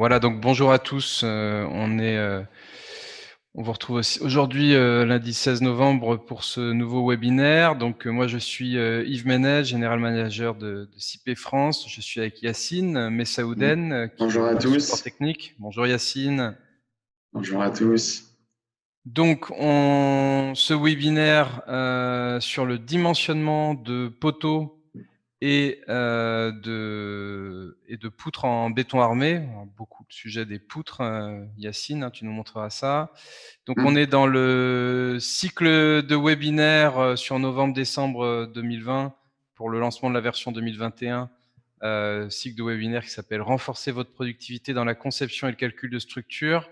Voilà, donc bonjour à tous. On vous retrouve aussi aujourd'hui, lundi 16 novembre pour ce nouveau webinaire. Donc, moi, je suis Yves Ménez, General Manager de CIP France. Je suis avec Yacine Messaouden, qui est Bonjour au à support tous. technique. Bonjour Yacine. Bonjour à tous. Donc, ce webinaire sur le dimensionnement de poteaux et de poutres en béton armé. Beaucoup de sujets des poutres, Yacine, hein, tu nous montreras ça. Donc on Hmm. est dans le cycle de webinaire sur novembre-décembre 2020 pour le lancement de la version 2021, cycle de webinaire qui s'appelle Renforcer votre productivité dans la conception et le calcul de structure.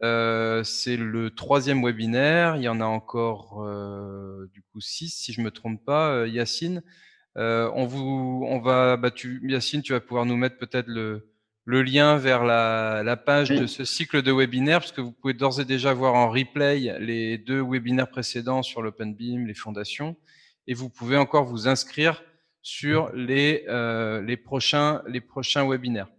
C'est le 3e webinaire. Il y en a encore du coup 6 si je me trompe pas, Yacine. Yacine, tu vas pouvoir nous mettre peut-être le lien vers la page de Oui, ce cycle de webinaires, parce que vous pouvez d'ores et déjà voir en replay les 2 webinaires précédents sur l'OpenBIM, les fondations, et vous pouvez encore vous inscrire sur les prochains webinaires.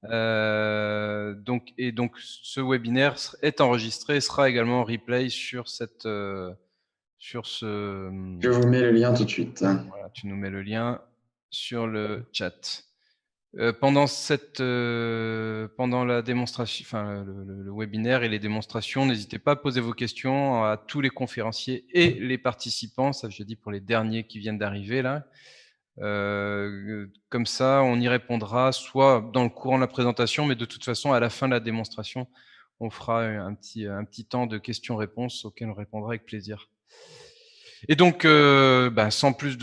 Donc ce webinaire est enregistré et sera également en replay sur sur ce, je vous mets le lien tout de suite. voilà, tu nous mets le lien sur le chat. Pendant la démonstration, enfin le webinaire et les démonstrations, n'hésitez pas à poser vos questions à tous les conférenciers et les participants. Ça, je dis pour les derniers qui viennent d'arriver là. Comme ça, on y répondra soit dans le courant de la présentation, mais de toute façon, à la fin de la démonstration, on fera un petit temps de questions-réponses auxquelles on répondra avec plaisir. Et donc, sans plus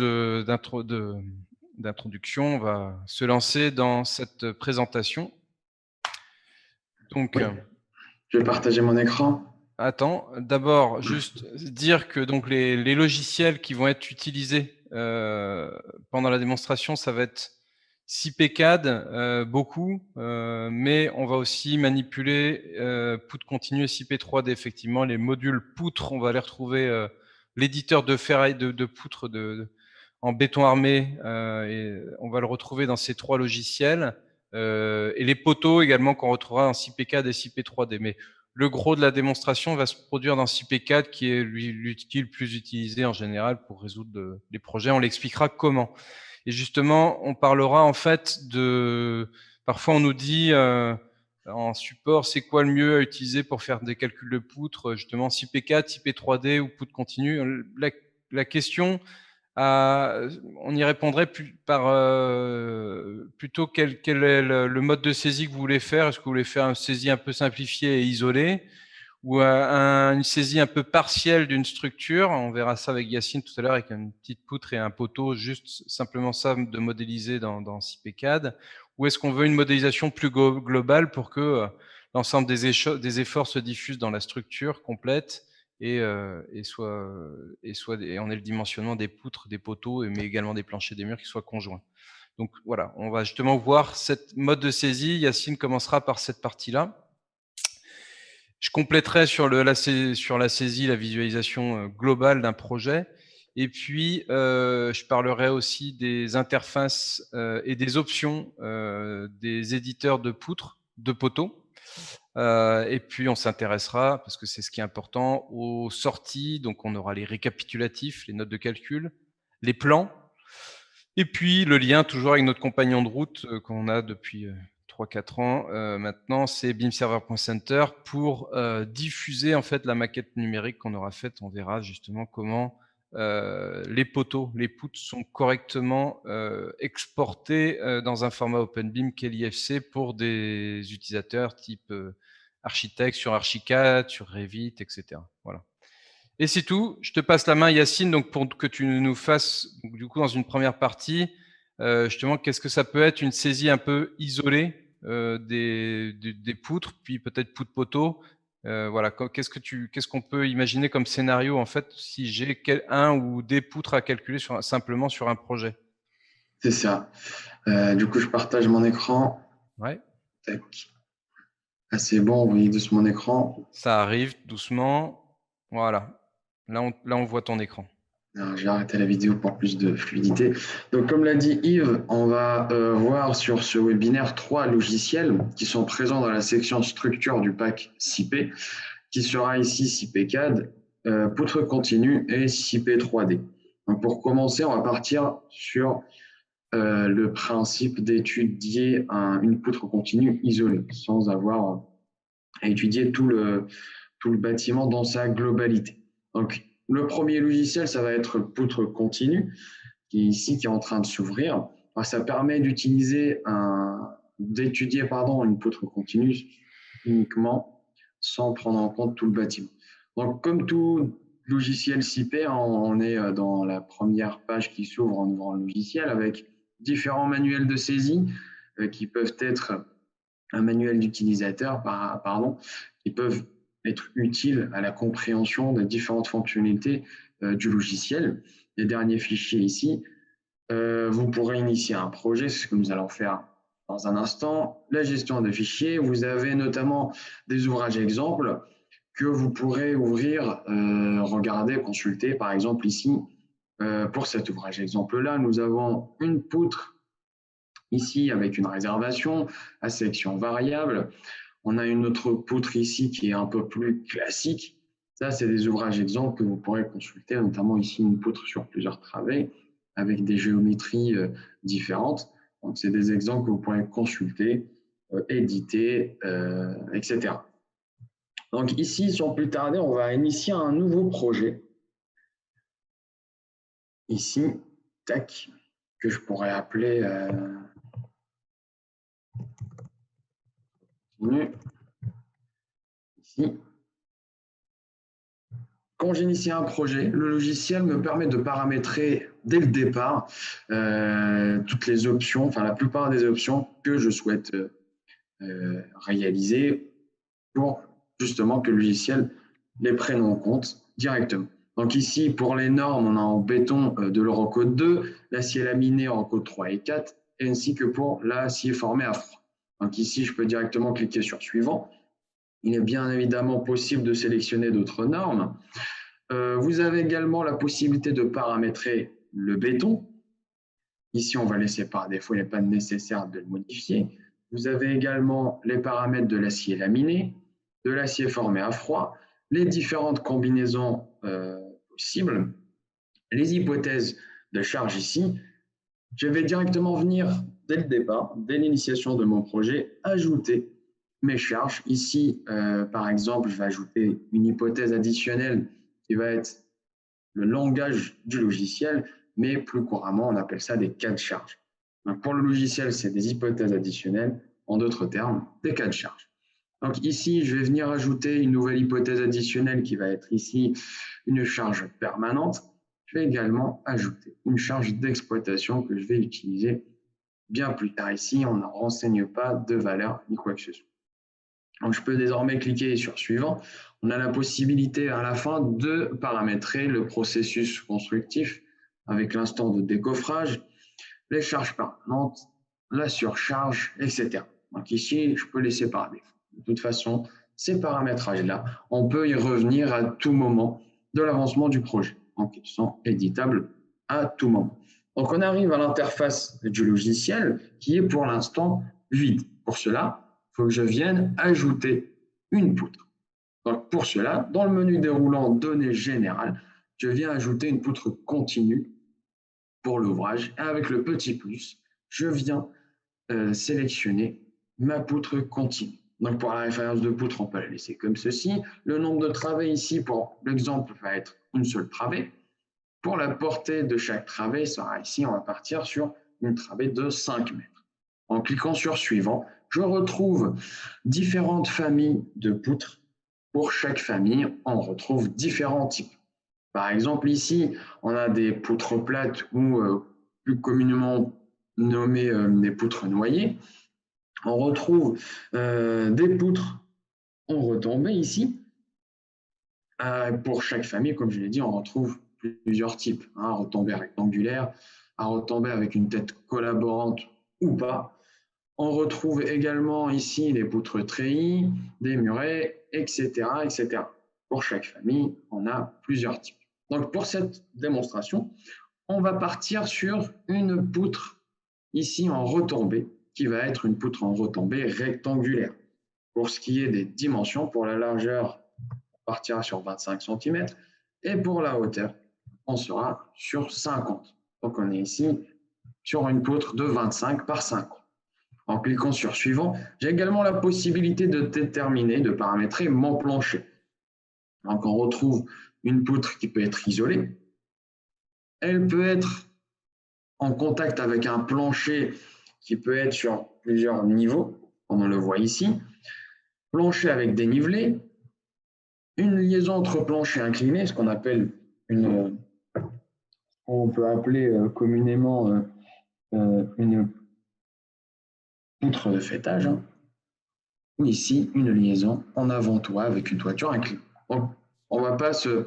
d'introduction, on va se lancer dans cette présentation. Donc, Oui, je vais partager mon écran. attends, d'abord, juste dire que donc les logiciels qui vont être utilisés pendant la démonstration, ça va être CIPCAD, beaucoup, mais on va aussi manipuler poutre continue et CIP3D. Effectivement, les modules poutres, on va les retrouver, l'éditeur de ferraille de poutres en béton armé, et on va le retrouver dans ces 3 logiciels, et les poteaux également qu'on retrouvera en CIPCAD et CIP3D. Mais le gros de la démonstration va se produire dans CIP4, qui est l'outil le plus utilisé en général pour résoudre les projets. On l'expliquera comment. Et justement, on parlera en fait parfois on nous dit en support, c'est quoi le mieux à utiliser pour faire des calculs de poutres, justement CIP4, CIP3D ou poutre continue. La question, on y répondrait plutôt quel est le mode de saisie que vous voulez faire. Est-ce que vous voulez faire une saisie un peu simplifiée et isolée, ou une saisie un peu partielle d'une structure? On verra ça avec Yacine tout à l'heure, avec une petite poutre et un poteau, juste simplement ça de modéliser dans CIPCAD. Ou est-ce qu'on veut une modélisation plus globale pour que l'ensemble des efforts se diffusent dans la structure complète et on ait le dimensionnement des poutres, des poteaux, mais également des planchers, des murs qui soient conjoints. Donc voilà, on va justement voir cette mode de saisie. Yacine commencera par cette partie-là. Je compléterai sur la saisie, la visualisation globale d'un projet. Et puis, je parlerai aussi des interfaces et des options des éditeurs de poutres, de poteaux. Et puis, on s'intéressera, parce que c'est ce qui est important, aux sorties. Donc, on aura les récapitulatifs, les notes de calcul, les plans, et puis le lien toujours avec notre compagnon de route qu'on a depuis 3-4 ans maintenant, c'est bimserver.center pour diffuser en fait la maquette numérique qu'on aura faite. On verra justement comment les poteaux, les poutres sont correctement exportés dans un format OpenBIM qu'est l'IFC pour des utilisateurs type architecte sur Archicad, sur Revit, etc. Voilà. Et c'est tout. Je te passe la main, Yacine, donc pour que tu nous fasses, donc, du coup, dans une première partie, justement, qu'est-ce que ça peut être une saisie un peu isolée des poutres, puis peut-être poutre-poteau. Voilà, qu'est-ce qu'on peut imaginer comme scénario, en fait, si j'ai un ou des poutres à calculer simplement sur un projet? C'est ça. Du coup, je partage mon écran. Ouais, Tac. Ah, c'est bon, vous voyez sur mon écran. ça arrive doucement. Voilà. Là, on voit ton écran. Alors, j'ai arrêté la vidéo pour plus de fluidité. Donc, comme l'a dit Yves, on va voir sur ce webinaire 3 logiciels qui sont présents dans la section structure du pack SIP, qui sera ici SIP-CAD, poutre continue et SIP 3D. Donc, pour commencer, on va partir sur le principe d'étudier une poutre continue isolée, sans avoir à étudier tout le bâtiment dans sa globalité. Donc, le premier logiciel, ça va être poutre continue, qui est ici, qui est en train de s'ouvrir. Ça permet d'étudier une poutre continue uniquement sans prendre en compte tout le bâtiment. Donc, comme tout logiciel SIP, on est dans la première page qui s'ouvre en ouvrant le logiciel avec différents manuels de saisie qui peuvent être un manuel d'utilisateur, qui peuvent être utiles à la compréhension des différentes fonctionnalités du logiciel. Les derniers fichiers ici, vous pourrez initier un projet, c'est ce que nous allons faire dans un instant. La gestion des fichiers, vous avez notamment des ouvrages exemples que vous pourrez ouvrir, regarder, consulter. Par exemple, ici, pour cet ouvrage exemple-là, nous avons une poutre ici avec une réservation à section variable. On a une autre poutre ici qui est un peu plus classique. Ça, c'est des ouvrages exemples que vous pourrez consulter, notamment ici une poutre sur plusieurs travées avec des géométries différentes. Donc, c'est des exemples que vous pourrez consulter, éditer, etc. Donc, ici, sans plus tarder, on va initier un nouveau projet. Ici, tac, que je pourrais appeler ici. Quand j'initie un projet, le logiciel me permet de paramétrer dès le départ toutes les options, enfin la plupart des options que je souhaite réaliser pour justement que le logiciel les prenne en compte directement. Donc ici, pour les normes, on a en béton de l'Eurocode 2, l'acier laminé Eurocode 3 et 4, ainsi que pour l'acier formé à froid. Donc ici, je peux directement cliquer sur suivant. Il est bien évidemment possible de sélectionner d'autres normes. Vous avez également la possibilité de paramétrer le béton. Ici, on va laisser par défaut, il n'est pas nécessaire de le modifier. Vous avez également les paramètres de l'acier laminé, de l'acier formé à froid, les différentes combinaisons possibles, les hypothèses de charge ici. Je vais directement venir, dès le départ, dès l'initiation de mon projet, ajouter mes charges. Ici, par exemple, je vais ajouter une hypothèse additionnelle qui va être le langage du logiciel, mais plus couramment, on appelle ça des cas de charge. Donc, pour le logiciel, c'est des hypothèses additionnelles, en d'autres termes, des cas de charge. Donc ici, je vais venir ajouter une nouvelle hypothèse additionnelle qui va être ici une charge permanente. Je vais également ajouter une charge d'exploitation que je vais utiliser bien plus tard. Ici, on ne renseigne pas de valeur ni quoi que ce soit. Donc, je peux désormais cliquer sur suivant. On a la possibilité à la fin de paramétrer le processus constructif avec l'instant de décoffrage, les charges permanentes, la surcharge, etc. Donc ici, je peux laisser par défaut. De toute façon, ces paramétrages-là, on peut y revenir à tout moment de l'avancement du projet. Donc, ils sont éditables à tout moment. Donc, on arrive à l'interface du logiciel qui est pour l'instant vide. Pour cela, il faut que je vienne ajouter une poutre. Donc, pour cela, dans le menu déroulant Données générales, je viens ajouter une poutre continue pour l'ouvrage. Et avec le petit plus, je viens sélectionner ma poutre continue. Donc, pour la référence de poutre, on peut la laisser comme ceci. Le nombre de travées ici, pour l'exemple, va être une seule travée. Pour la portée de chaque travée, sera ici, on va partir sur une travée de 5 mètres. En cliquant sur suivant, je retrouve différentes familles de poutres. Pour chaque famille, on retrouve différents types. Par exemple, ici, on a des poutres plates ou plus communément nommées des poutres noyées. On retrouve des poutres en retombée ici. Pour chaque famille, comme je l'ai dit, on retrouve plusieurs types. Un retombée rectangulaire, un retombée avec une tête collaborante ou pas. On retrouve également ici les poutres treillis, des murets, etc., etc. Pour chaque famille, on a plusieurs types. Donc, pour cette démonstration, on va partir sur une poutre ici en retombée, qui va être une poutre en retombée rectangulaire. Pour ce qui est des dimensions, pour la largeur, on partira sur 25 cm et pour la hauteur, on sera sur 50. Donc, on est ici sur une poutre de 25 par 50. En cliquant sur suivant, j'ai également la possibilité de déterminer, de paramétrer mon plancher. Donc, on retrouve une poutre qui peut être isolée. Elle peut être en contact avec un plancher qui peut être sur plusieurs niveaux, comme on le voit ici. Plancher avec dénivelé, une liaison entre plancher incliné, ce qu'on appelle on peut appeler communément une poutre de faîtage, hein. Ici, une liaison en avant-toit avec une toiture inclinée. Donc, on va pas se...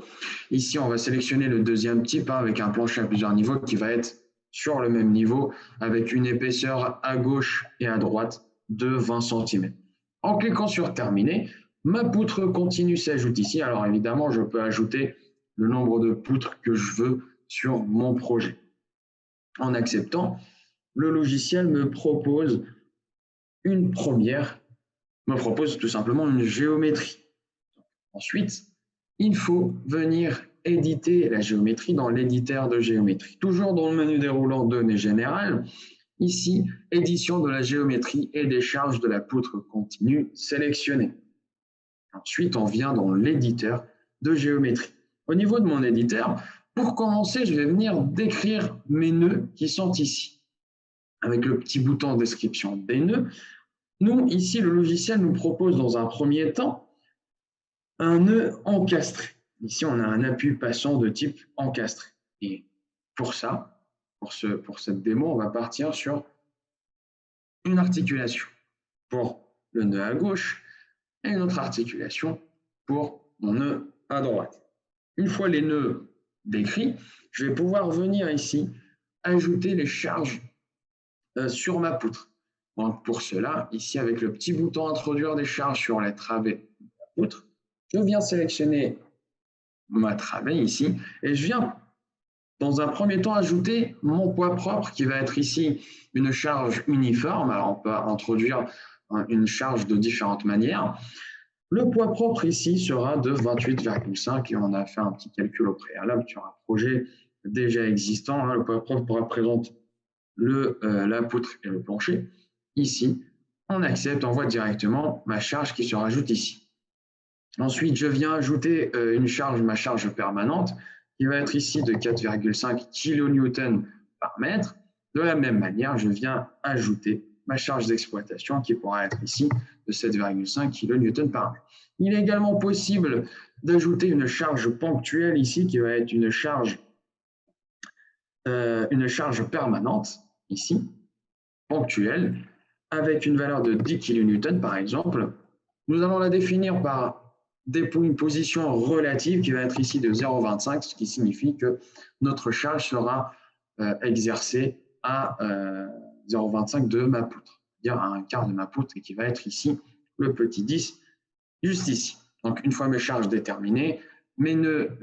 Ici, on va sélectionner le deuxième type, hein, avec un plancher à plusieurs niveaux qui va être sur le même niveau avec une épaisseur à gauche et à droite de 20 cm. En cliquant sur terminer, ma poutre continue s'ajoute ici. Alors évidemment, je peux ajouter le nombre de poutres que je veux sur mon projet. En acceptant, le logiciel me propose tout simplement une géométrie. Ensuite, il faut venir éditer la géométrie dans l'éditeur de géométrie. Toujours dans le menu déroulant Données générales, ici, édition de la géométrie et des charges de la poutre continue sélectionnée. Ensuite, on vient dans l'éditeur de géométrie. Au niveau de mon éditeur, pour commencer, je vais venir décrire mes nœuds qui sont ici. Avec le petit bouton description des nœuds, nous, ici, le logiciel nous propose dans un premier temps un nœud encastré. Ici, on a un appui passant de type encastré. Et pour ça, pour cette démo, on va partir sur une articulation pour le nœud à gauche et une autre articulation pour mon nœud à droite. Une fois les nœuds décrits, je vais pouvoir venir ici ajouter les charges sur ma poutre. Donc pour cela, ici avec le petit bouton introduire des charges sur les travées de la poutre, je viens sélectionner ma travée ici et je viens dans un premier temps ajouter mon poids propre qui va être ici une charge uniforme. Alors on peut introduire une charge de différentes manières. Le poids propre ici sera de 28,5 et on a fait un petit calcul au préalable sur un projet déjà existant. Le poids propre représente la poutre et le plancher. Ici, on accepte, on voit directement ma charge qui se rajoute ici. Ensuite, je viens ajouter ma charge permanente, qui va être ici de 4,5 kN par mètre. De la même manière, je viens ajouter ma charge d'exploitation, qui pourra être ici de 7,5 kN par mètre. Il est également possible d'ajouter une charge ponctuelle ici, qui va être une charge permanente, ici, ponctuelle, avec une valeur de 10 kN par exemple. Nous allons la définir par une position relative qui va être ici de 0,25, ce qui signifie que notre charge sera exercée à 0,25 de ma poutre, c'est-à-dire à un quart de ma poutre, et qui va être ici le petit 10, juste ici. Donc, une fois mes charges déterminées, mes nœuds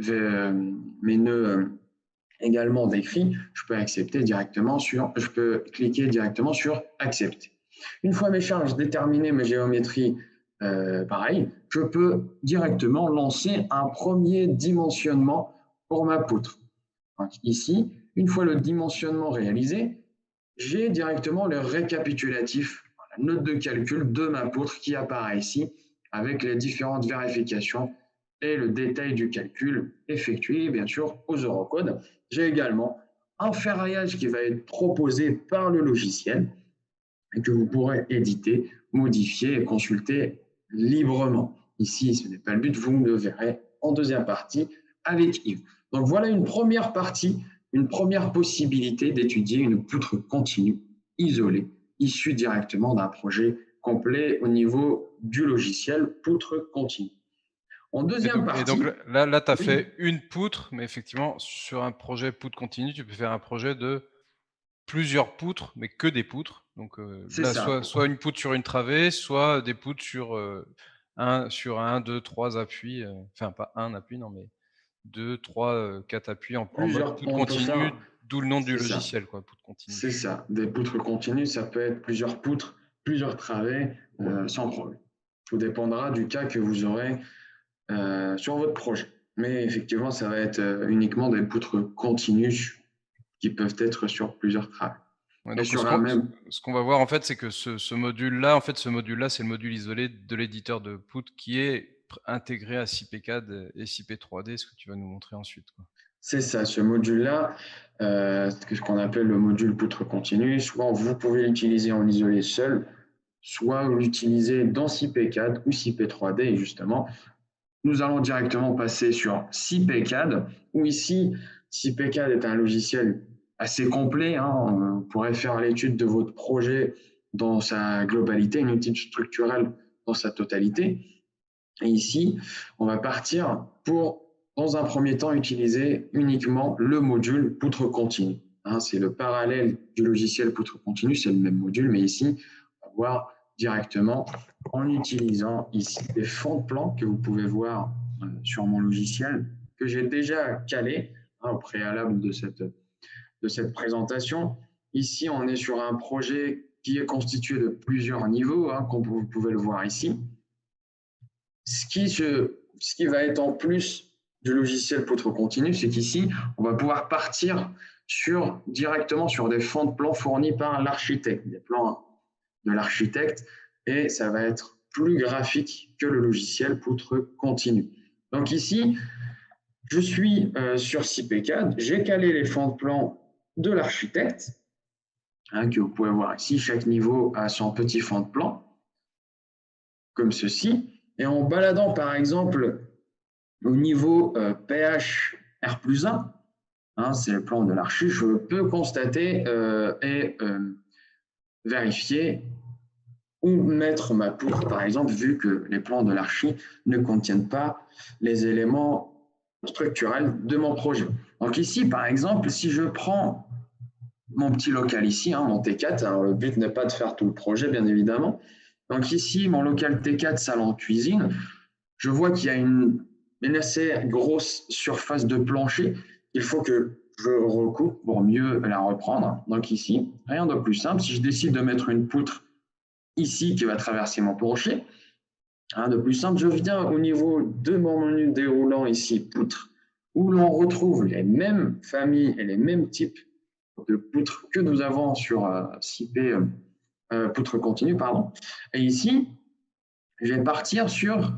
également décrits, je peux cliquer directement sur accepter. Une fois mes charges déterminées, mes géométries pareil, je peux directement lancer un premier dimensionnement pour ma poutre. Donc ici, une fois le dimensionnement réalisé, j'ai directement le récapitulatif, la note de calcul de ma poutre qui apparaît ici avec les différentes vérifications et le détail du calcul effectué, bien sûr, aux eurocodes. J'ai également un ferraillage qui va être proposé par le logiciel et que vous pourrez éditer, modifier et consulter librement. Ici, ce n'est pas le but, vous le verrez en deuxième partie avec Yves. Donc voilà une première partie, une première possibilité d'étudier une poutre continue isolée, issue directement d'un projet complet au niveau du logiciel poutre continue. En deuxième Et partie, donc là tu as oui, fait une poutre, mais effectivement, sur un projet poutre continue, tu peux faire un projet de plusieurs poutres, mais que des poutres. Donc c'est là, ça. soit une poutre sur une travée, soit des poutres sur, 1, 2, 3 appuis, enfin pas un appui, non, mais 2, 3, 4 appuis en mode Plusieurs, poutre on peut continue, faire, d'où le nom du c'est ça, logiciel, quoi, poutre continue. c'est ça. Des poutres continues, ça peut être plusieurs poutres, plusieurs travées, sans problème. Tout dépendra du cas que vous aurez sur votre projet. Mais effectivement, ça va être uniquement des poutres continues qui peuvent être sur plusieurs travées. Ouais, Et donc sur un même, ce qu'on va voir, en fait, c'est que ce module-là, en fait, ce module-là, c'est le module isolé de l'éditeur de poutre qui est intégré à CPCAD et CP3D, ce que tu vas nous montrer ensuite, quoi. c'est ça, ce module-là, c'est ce qu'on appelle le module poutre continue. Soit vous pouvez l'utiliser en isolé seul, soit l'utiliser dans CPCAD ou CP3D. Et justement, nous allons directement passer sur CPCAD, où ici, CPCAD est un logiciel assez complet, hein. On pourrait faire l'étude de votre projet dans sa globalité, une étude structurelle dans sa totalité. Et ici, on va partir pour, dans un premier temps, utiliser uniquement le module poutre continue. Hein, c'est le parallèle du logiciel poutre continue, c'est le même module, mais ici, on va voir directement en utilisant ici des fonds de plan que vous pouvez voir sur mon logiciel, que j'ai déjà calé au préalable de cette présentation. Ici, on est sur un projet qui est constitué de plusieurs niveaux, comme vous pouvez le voir ici. Ce qui va être en plus du logiciel poutre continue, c'est qu'ici, on va pouvoir partir directement sur des fonds de plans fournis par l'architecte, des plans de l'architecte, et ça va être plus graphique que le logiciel poutre continue. Donc ici, je suis sur CPCAD, j'ai calé les fonds de plan de l'architecte, que vous pouvez voir ici. Chaque niveau a son petit fond de plan, comme ceci. Et en baladant, par exemple, au niveau PH R+1, c'est le plan de l'archi, je peux constater et vérifier où mettre ma poutre, par exemple, vu que les plans de l'archi ne contiennent pas les éléments structurels de mon projet. Donc ici, par exemple, si je prends mon petit local ici, mon T4, alors le but n'est pas de faire tout le projet, bien évidemment. Donc ici, mon local T4, salon cuisine, je vois qu'il y a une assez grosse surface de plancher. Il faut que je recoupe pour mieux la reprendre. Donc ici, rien de plus simple. Si je décide de mettre une poutre ici qui va traverser mon plancher, rien de plus simple, je viens au niveau de mon menu déroulant ici, poutre, où l'on retrouve les mêmes familles et les mêmes types de poutres que nous avons sur CP poutre continue, pardon. Et ici, je vais partir sur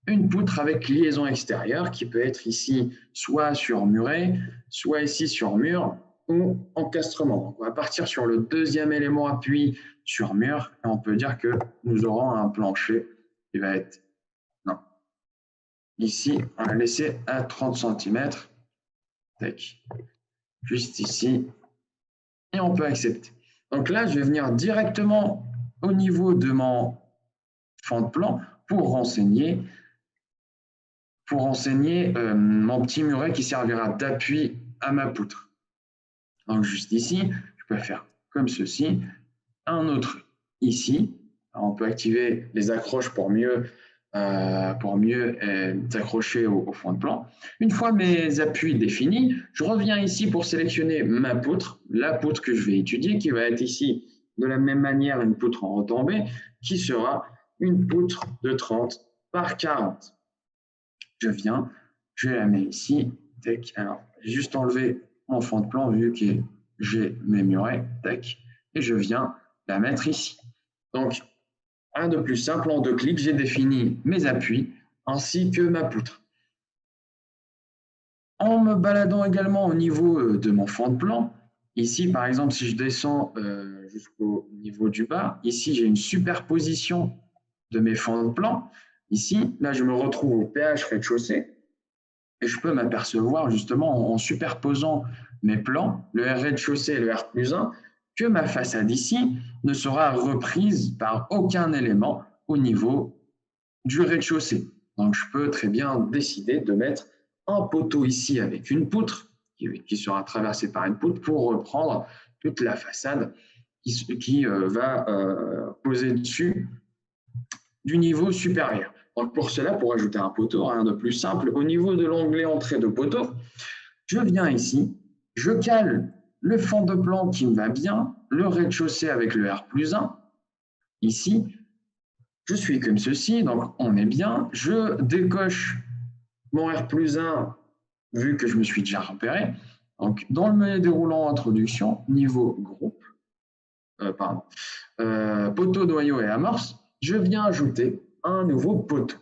une poutre avec liaison extérieure qui peut être ici soit sur muret, soit ici sur mur ou encastrement. Donc, on va partir sur le deuxième élément appui sur mur et on peut dire que nous aurons un plancher qui va être, non, ici, on va laisser à 30 cm, juste ici, et on peut accepter. Donc là, je vais venir directement au niveau de mon fond de plan pour renseigner mon petit muret qui servira d'appui à ma poutre. Donc juste ici, je peux faire comme ceci, un autre ici. Alors, on peut activer les accroches pour mieux s'accrocher au fond de plan. Une fois mes appuis définis, je reviens ici pour sélectionner ma poutre, la poutre que je vais étudier, qui va être ici de la même manière une poutre en retombée, qui sera une poutre de 30 par 40. Je viens, je la mets ici. Alors, j'ai juste enlevé mon fond de plan vu que j'ai mes murets. Et je viens la mettre ici. Donc, un de plus simple, en 2 clics, j'ai défini mes appuis ainsi que ma poutre. En me baladant également au niveau de mon fond de plan, ici, par exemple, si je descends jusqu'au niveau du bas, ici, j'ai une superposition de mes fonds de plan. Ici, là, je me retrouve au PH rez-de-chaussée et je peux m'apercevoir justement en superposant mes plans, le R rez-de-chaussée et le R+1, que ma façade ici ne sera reprise par aucun élément au niveau du rez-de-chaussée. Donc, je peux très bien décider de mettre un poteau ici avec une poutre qui sera traversée par une poutre pour reprendre toute la façade qui va poser dessus du niveau supérieur. Donc pour cela, pour ajouter un poteau, rien de plus simple, au niveau de l'onglet entrée de poteau, je viens ici, je cale le fond de plan qui me va bien, le rez-de-chaussée avec le R+1. Ici, je suis comme ceci, donc on est bien. Je décoche mon R+1 vu que je me suis déjà repéré. Donc dans le menu déroulant introduction, niveau groupe, poteau, noyau et amorce, je viens ajouter un nouveau poteau.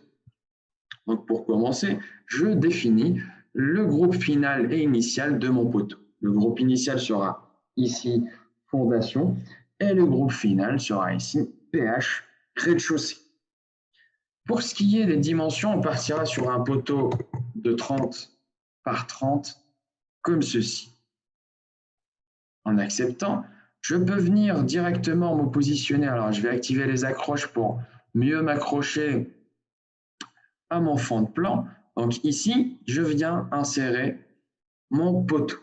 Donc pour commencer, je définis le groupe final et initial de mon poteau. Le groupe initial sera ici fondation et le groupe final sera ici PH rez-de-chaussée. Pour ce qui est des dimensions, on partira sur un poteau de 30 par 30 comme ceci. En acceptant, je peux venir directement me positionner. Alors, je vais activer les accroches pour mieux m'accrocher à mon fond de plan. Donc ici, je viens insérer mon poteau.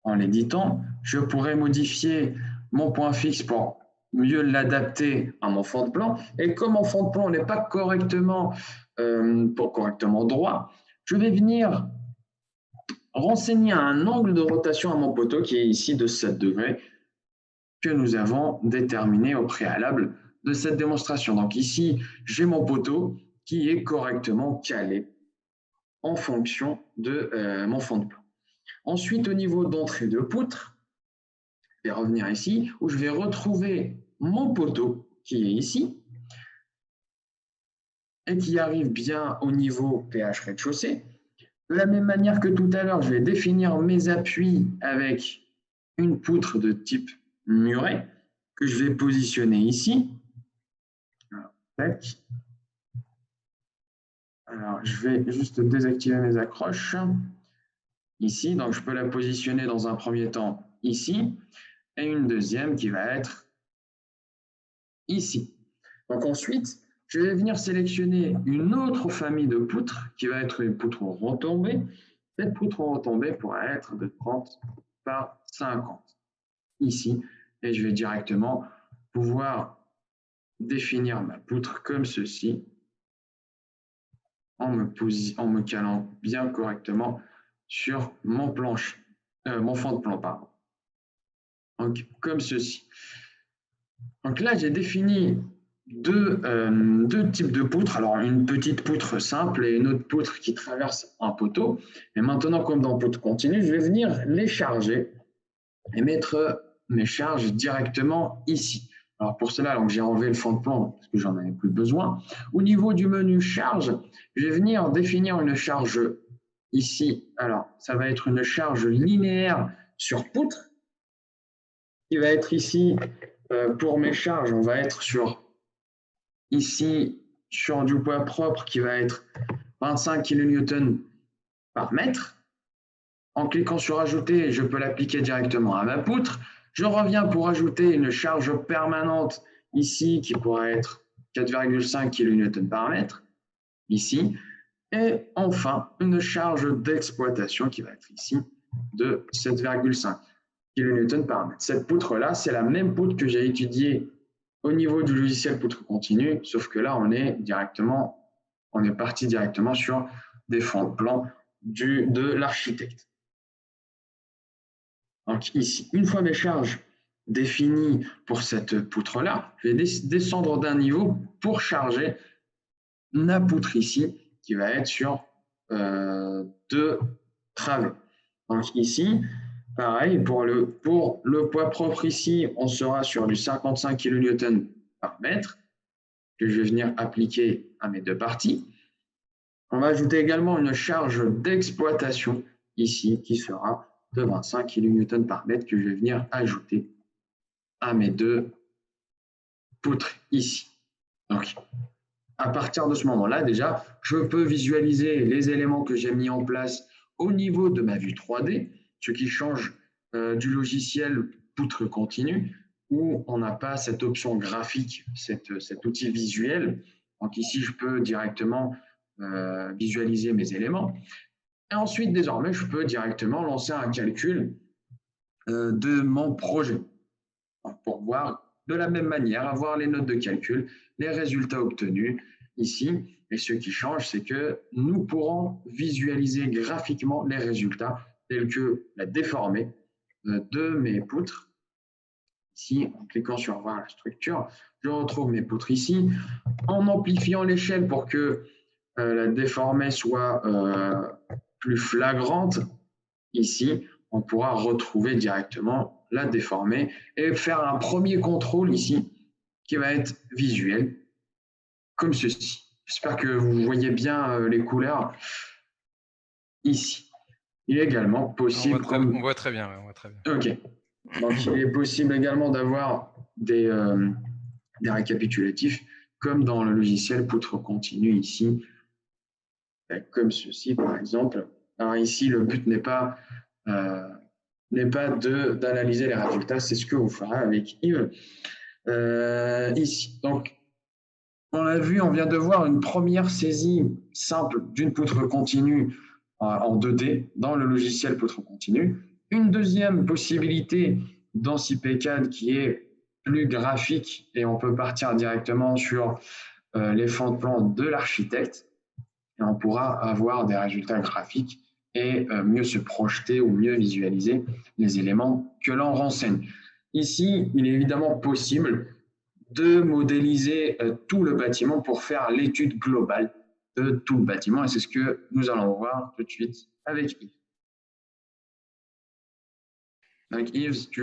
En l'éditant, je pourrais modifier mon point fixe pour mieux l'adapter à mon fond de plan. Et comme mon fond de plan n'est pas correctement droit, je vais venir renseigner un angle de rotation à mon poteau qui est ici de 7 degrés que nous avons déterminé au préalable de cette démonstration. Donc ici, j'ai mon poteau qui est correctement calé en fonction de mon fond de plan. Ensuite, au niveau d'entrée de poutre, je vais revenir ici où je vais retrouver mon poteau qui est ici et qui arrive bien au niveau PH rez-de-chaussée. De la même manière que tout à l'heure, je vais définir mes appuis avec une poutre de type muret que je vais positionner ici. Alors, je vais juste désactiver mes accroches ici. Donc, je peux la positionner dans un premier temps ici et une deuxième qui va être ici. Donc, ensuite, je vais venir sélectionner une autre famille de poutres qui va être une poutre retombée. Cette poutre retombée pourra être de 30 par 50 ici. Et je vais directement pouvoir définir ma poutre comme ceci en me calant bien correctement sur mon planche, mon fond de plan, pardon. Donc, comme ceci. Donc là, j'ai défini deux types de poutres. Alors, une petite poutre simple et une autre poutre qui traverse un poteau. Et maintenant, comme dans poutre continue, je vais venir les charger et mettre mes charges directement ici. Alors pour cela, j'ai enlevé le fond de plan parce que j'en avais plus besoin. Au niveau du menu charge, je vais venir définir une charge ici. Alors, ça va être une charge linéaire sur poutre qui va être ici pour mes charges. On va être ici sur du poids propre qui va être 25 kN par mètre. En cliquant sur ajouter, je peux l'appliquer directement à ma poutre. Je reviens pour ajouter une charge permanente ici qui pourrait être 4,5 kN par mètre ici. Et enfin, une charge d'exploitation qui va être ici de 7,5 kN par mètre. Cette poutre-là, c'est la même poutre que j'ai étudiée au niveau du logiciel poutre continue, sauf que là, on est parti directement sur des fonds de plan de l'architecte. Donc ici, une fois mes charges définies pour cette poutre-là, je vais descendre d'un niveau pour charger ma poutre ici, qui va être sur 2 travées. Donc ici, pareil, pour le poids propre ici, on sera sur du 55 kN par mètre, que je vais venir appliquer à mes deux parties. On va ajouter également une charge d'exploitation ici, qui sera de 25 kN par mètre que je vais venir ajouter à mes deux poutres ici. Donc, à partir de ce moment-là, déjà, je peux visualiser les éléments que j'ai mis en place au niveau de ma vue 3D, ce qui change du logiciel poutre continue, où on n'a pas cette option graphique, cet outil visuel. Donc ici, je peux directement visualiser mes éléments. Et ensuite, désormais, je peux directement lancer un calcul de mon projet pour voir de la même manière, avoir les notes de calcul, les résultats obtenus ici. Et ce qui change, c'est que nous pourrons visualiser graphiquement les résultats tels que la déformée de mes poutres. Ici, en cliquant sur voir la structure, je retrouve mes poutres ici. En amplifiant l'échelle pour que la déformée soit plus flagrante, ici, on pourra retrouver directement la déformée et faire un premier contrôle ici qui va être visuel, comme ceci. J'espère que vous voyez bien les couleurs ici. Il est également possible, On voit très bien, ouais, on voit très bien. Ok. Donc, il est possible également d'avoir des récapitulatifs, comme dans le logiciel poutre continue ici, comme ceci par exemple. Alors ici, le but n'est pas d'analyser les résultats, c'est ce que vous ferez avec Yves ici. Donc, on l'a vu, on vient de voir une première saisie simple d'une poutre continue en 2D dans le logiciel poutre continue. Une deuxième possibilité dans CPCAD qui est plus graphique et on peut partir directement sur les fonds de plan de l'architecte et on pourra avoir des résultats graphiques et mieux se projeter ou mieux visualiser les éléments que l'on renseigne. Ici, il est évidemment possible de modéliser tout le bâtiment pour faire l'étude globale de tout le bâtiment. Et c'est ce que nous allons voir tout de suite avec Yves. Donc Yves, tu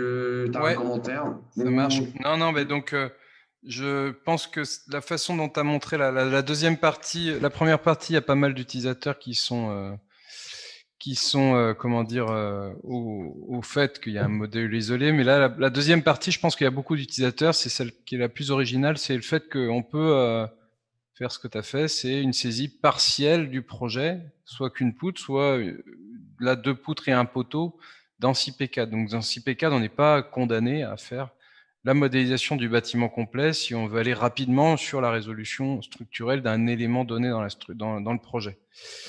as un commentaire? Ça marche. Non, mais donc je pense que la façon dont tu as montré la deuxième partie, la première partie, il y a pas mal d'utilisateurs qui sont comment dire, au fait qu'il y a un modèle isolé. Mais là, la deuxième partie, je pense qu'il y a beaucoup d'utilisateurs, c'est celle qui est la plus originale, c'est le fait qu'on peut faire ce que tu as fait, c'est une saisie partielle du projet, soit qu'une poutre, soit là 2 poutres et un poteau dans 6P4. Donc dans 6P4, on n'est pas condamné à faire la modélisation du bâtiment complet si on veut aller rapidement sur la résolution structurelle d'un élément donné dans le projet.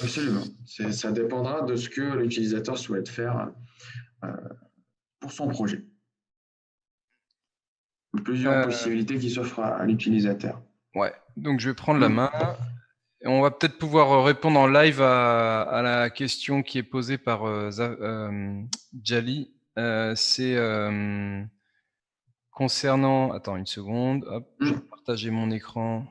Absolument. Ça dépendra de ce que l'utilisateur souhaite faire pour son projet. Plusieurs possibilités qui s'offrent à l'utilisateur. Ouais, donc je vais prendre la main. Et on va peut-être pouvoir répondre en live à la question qui est posée par Jali. C'est concernant... Attends une seconde. Hop, je vais partager mon écran.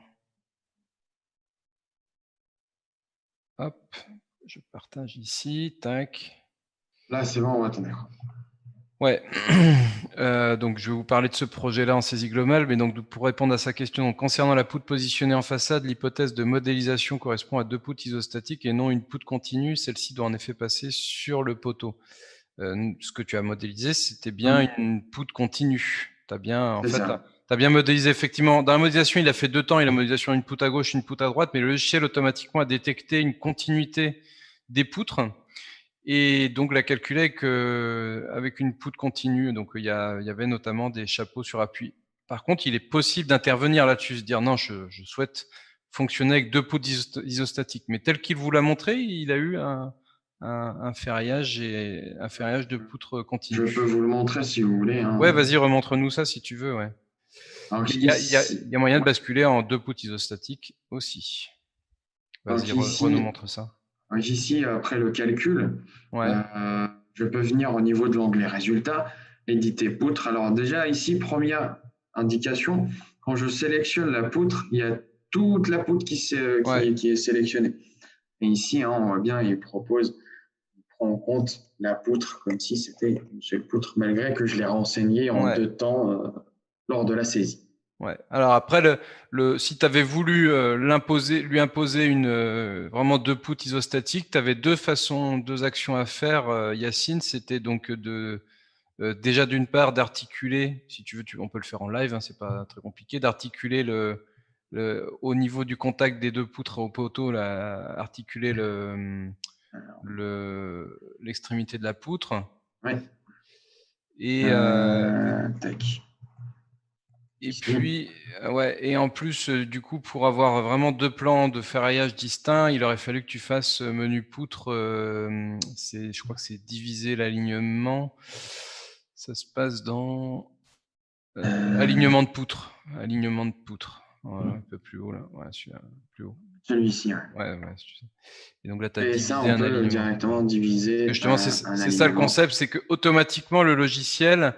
Hop, je partage ici. Tac. Là, c'est bon, on va ton écran. Ouais, donc je vais vous parler de ce projet-là en saisie globale, mais donc pour répondre à sa question, donc, concernant la poutre positionnée en façade, l'hypothèse de modélisation correspond à 2 poutres isostatiques et non une poutre continue. Celle-ci doit en effet passer sur le poteau. Ce que tu as modélisé, c'était bien une poutre continue. T'as bien, en fait, t'as bien modélisé effectivement. Dans la modélisation, il a fait 2 temps. Il a modélisation une poutre à gauche, une poutre à droite, mais le logiciel automatiquement a détecté une continuité des poutres. Et donc, la calculé avec une poutre continue. Donc, il y avait notamment des chapeaux sur appui. Par contre, il est possible d'intervenir là-dessus, se dire non, je souhaite fonctionner avec 2 poutres isostatiques. Mais tel qu'il vous l'a montré, il a eu un ferraillage de poutres continues. Je peux vous le montrer si vous voulez. Ouais, vas-y, remontre-nous ça si tu veux. Ouais. Il y a moyen de basculer en 2 poutres isostatiques aussi. Vas-y, nous montre ça. Donc ici, après le calcul, je peux venir au niveau de l'onglet résultats, éditer poutre. Alors déjà ici, première indication, quand je sélectionne la poutre, il y a toute la poutre qui est sélectionnée. Et ici, on voit bien, il prend en compte la poutre comme si c'était une seule poutre, malgré que je l'ai renseigné en 2 temps lors de la saisie. Ouais. Alors après, si tu avais voulu lui imposer vraiment 2 poutres isostatiques, tu avais 2 actions à faire, Yacine. C'était donc déjà d'une part d'articuler, si tu veux, on peut le faire en live, hein, c'est pas très compliqué, d'articuler au niveau du contact des 2 poutres au poteau, articuler l'extrémité de la poutre. Ouais. Et tac. Et puis, et en plus, du coup, pour avoir vraiment 2 plans de ferraillage distincts, il aurait fallu que tu fasses menu poutre. Je crois que c'est diviser l'alignement. Ça se passe dans alignement de poutre. Alignement de poutre. Voilà, un peu plus haut là. Ouais, celui-là, plus haut. Celui-ci. Ouais, et donc là, tu as Et ça, divisé on un peut alignement. directement Parce que diviser justement, un c'est ça le alignement. concept, c'est que automatiquement le logiciel,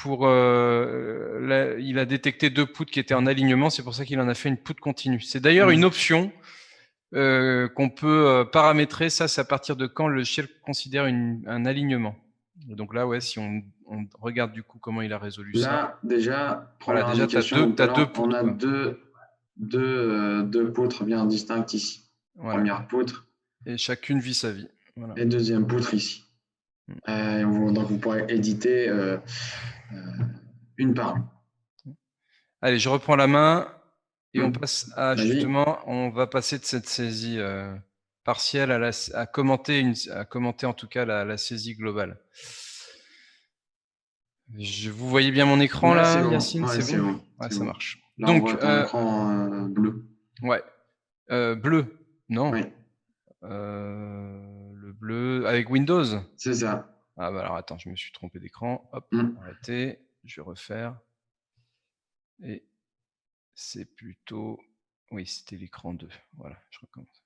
il a détecté 2 poutres qui étaient en alignement, c'est pour ça qu'il en a fait une poutre continue. C'est d'ailleurs une option qu'on peut paramétrer. Ça, c'est à partir de quand le logiciel considère un alignement. Et donc là, ouais, si on regarde du coup comment il a résolu ça. Là, déjà, première Voilà, déjà, tu as indication, donc deux là, on poutres. a Quoi. deux poutres bien distinctes ici. Voilà. Première poutre. Et chacune vit sa vie. Voilà. Et deuxième poutre ici. Donc, vous pourrez éditer une par une. Allez, je reprends la main et on passe à Vas-y. on va passer de cette saisie partielle à commenter en tout cas la saisie globale. Vous voyez bien mon écran Là, c'est là, bon. Yacine, Ouais, c'est c'est bon? bon. Ouais, C'est ça bon. marche. Là, on Donc, voit ton écran bleu. ouais, bleu, non? Oui, Le bleu avec Windows? c'est ça. Ah bah alors attends, je me suis trompé d'écran. Hop, arrêtez, je vais refaire. Et c'est plutôt... Oui, c'était l'écran 2. Voilà, je recommence.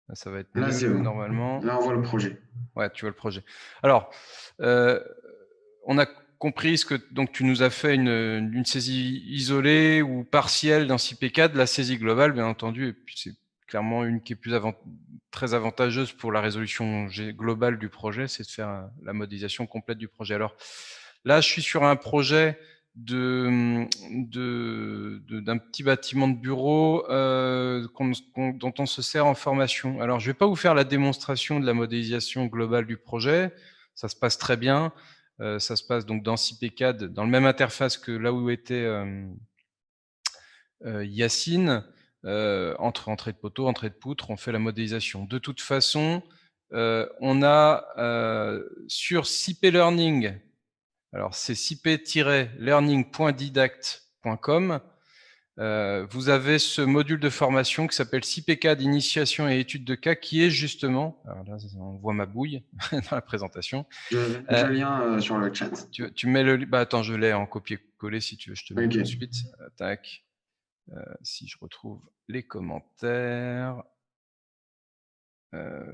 Là, ça va être Là, c'est mieux bon. normalement. Là, on voit le projet. Ouais, tu vois le projet. Alors, on a compris ce que donc tu nous as fait une saisie isolée ou partielle dans CP4, la saisie globale, bien entendu, et puis c'est clairement une qui est très avantageuse pour la résolution globale du projet, c'est de faire la modélisation complète du projet. Alors là, je suis sur un projet d'un petit bâtiment de bureau dont on se sert en formation. Alors, je ne vais pas vous faire la démonstration de la modélisation globale du projet, ça se passe très bien. Ça se passe donc dans CPCAD, dans le même interface que là où était Yacine. Entre entrée de poteau, entrée de poutre, on fait la modélisation. De toute façon, on a sur CP Learning, alors c'est cp-learning.didact.com, vous avez ce module de formation qui s'appelle CPCAD Initiation et études de cas, qui est justement, alors là on voit ma bouille dans la présentation. J'ai le lien sur le chat. Tu mets le... Bah attends, je l'ai en copier-coller si tu veux, je te mets tout de suite. Tac. Si je retrouve les commentaires.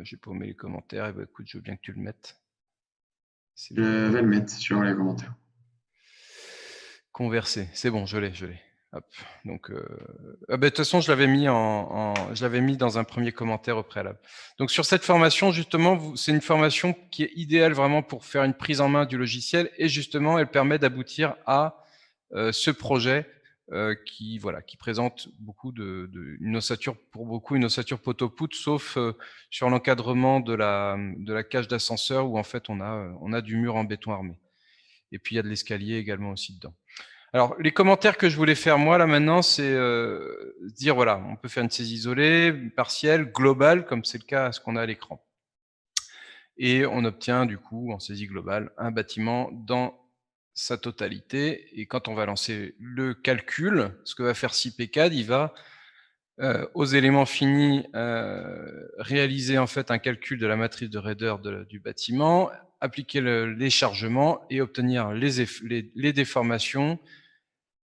J'ai paumé les commentaires. Et bah écoute, je veux bien que tu le mettes. Je vais le mettre sur les commentaires. Converser. C'est bon, je l'ai. Hop. Donc, de toute façon, je l'avais mis dans un premier commentaire au préalable. Donc, sur cette formation, justement, c'est une formation qui est idéale vraiment pour faire une prise en main du logiciel et justement, elle permet d'aboutir à ce projet qui présente beaucoup une ossature, pour beaucoup, une ossature poteau-poutre, sauf sur l'encadrement de la cage d'ascenseur où en fait on a du mur en béton armé. Et puis il y a de l'escalier également aussi dedans. Alors, les commentaires que je voulais faire, moi, là, maintenant, c'est dire, voilà, on peut faire une saisie isolée, partielle, globale, comme c'est le cas à ce qu'on a à l'écran. Et on obtient, du coup, en saisie globale, un bâtiment dans sa totalité. Et quand on va lancer le calcul, ce que va faire CPCAD, il va, aux éléments finis, réaliser, en fait, un calcul de la matrice de raideur du bâtiment, appliquer les chargements et obtenir les déformations,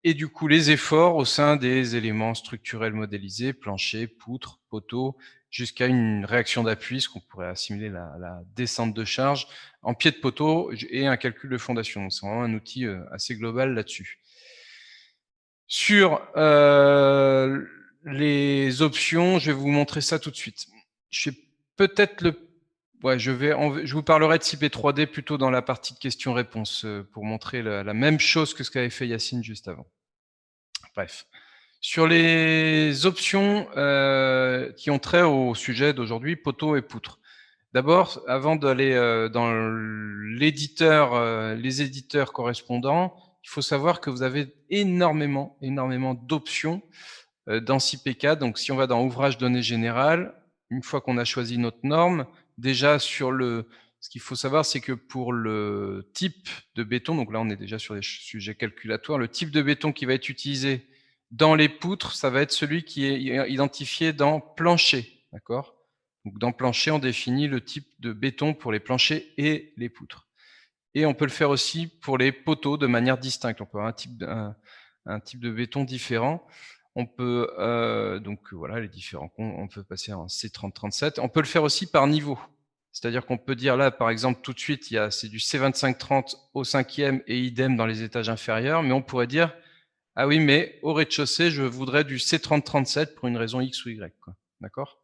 et du coup les efforts au sein des éléments structurels modélisés, plancher, poutres, poteaux, jusqu'à une réaction d'appui, ce qu'on pourrait assimiler la descente de charge en pied de poteau et un calcul de fondation. C'est vraiment un outil assez global là-dessus. Sur les options, je vais vous montrer ça tout de suite. Je vais peut-être je vous parlerai de CP3D plutôt dans la partie de questions-réponses pour montrer la même chose que ce qu'avait fait Yacine juste avant. Bref. Sur les options qui ont trait au sujet d'aujourd'hui, poteaux et poutres. D'abord, avant d'aller dans les éditeurs correspondants, il faut savoir que vous avez énormément d'options dans CPK. Donc, si on va dans Ouvrage données générales, une fois qu'on a choisi notre norme, déjà ce qu'il faut savoir, c'est que pour le type de béton, donc là on est déjà sur des sujets calculatoires, le type de béton qui va être utilisé dans les poutres, ça va être celui qui est identifié dans plancher, d'accord? Donc dans plancher, on définit le type de béton pour les planchers et les poutres. Et on peut le faire aussi pour les poteaux de manière distincte. On peut avoir un type de béton différent. On peut, donc voilà, les différents comptes, on peut passer en C30-37. On peut le faire aussi par niveau. C'est-à-dire qu'on peut dire là, par exemple, tout de suite, c'est du C25-30 au 5e et idem dans les étages inférieurs, mais on pourrait dire, ah oui, mais au rez-de-chaussée, je voudrais du C30-37 pour une raison X ou Y, quoi. D'accord?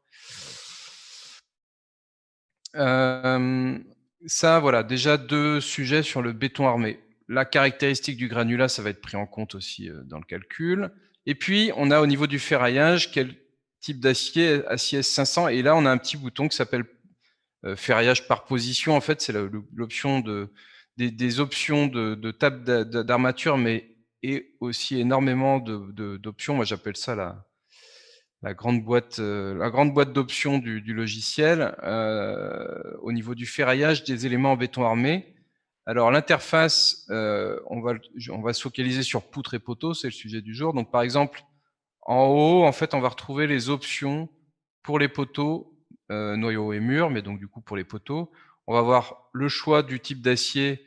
Ça, voilà, déjà 2 sujets sur le béton armé. La caractéristique du granulat, ça va être pris en compte aussi, dans le calcul. Et puis, on a au niveau du ferraillage, quel type d'acier? Acier S500, et là, on a un petit bouton qui s'appelle, ferraillage par position. En fait, c'est l'option des options de table d'armature, mais et aussi énormément d'options. Moi, j'appelle ça la grande boîte d'options du logiciel, au niveau du ferraillage des éléments en béton armé. Alors l'interface, on va se focaliser sur poutres et poteaux, c'est le sujet du jour. Donc par exemple, en haut, en fait, on va retrouver les options pour les poteaux, noyaux et murs, mais donc du coup pour les poteaux. On va avoir le choix du type d'acier,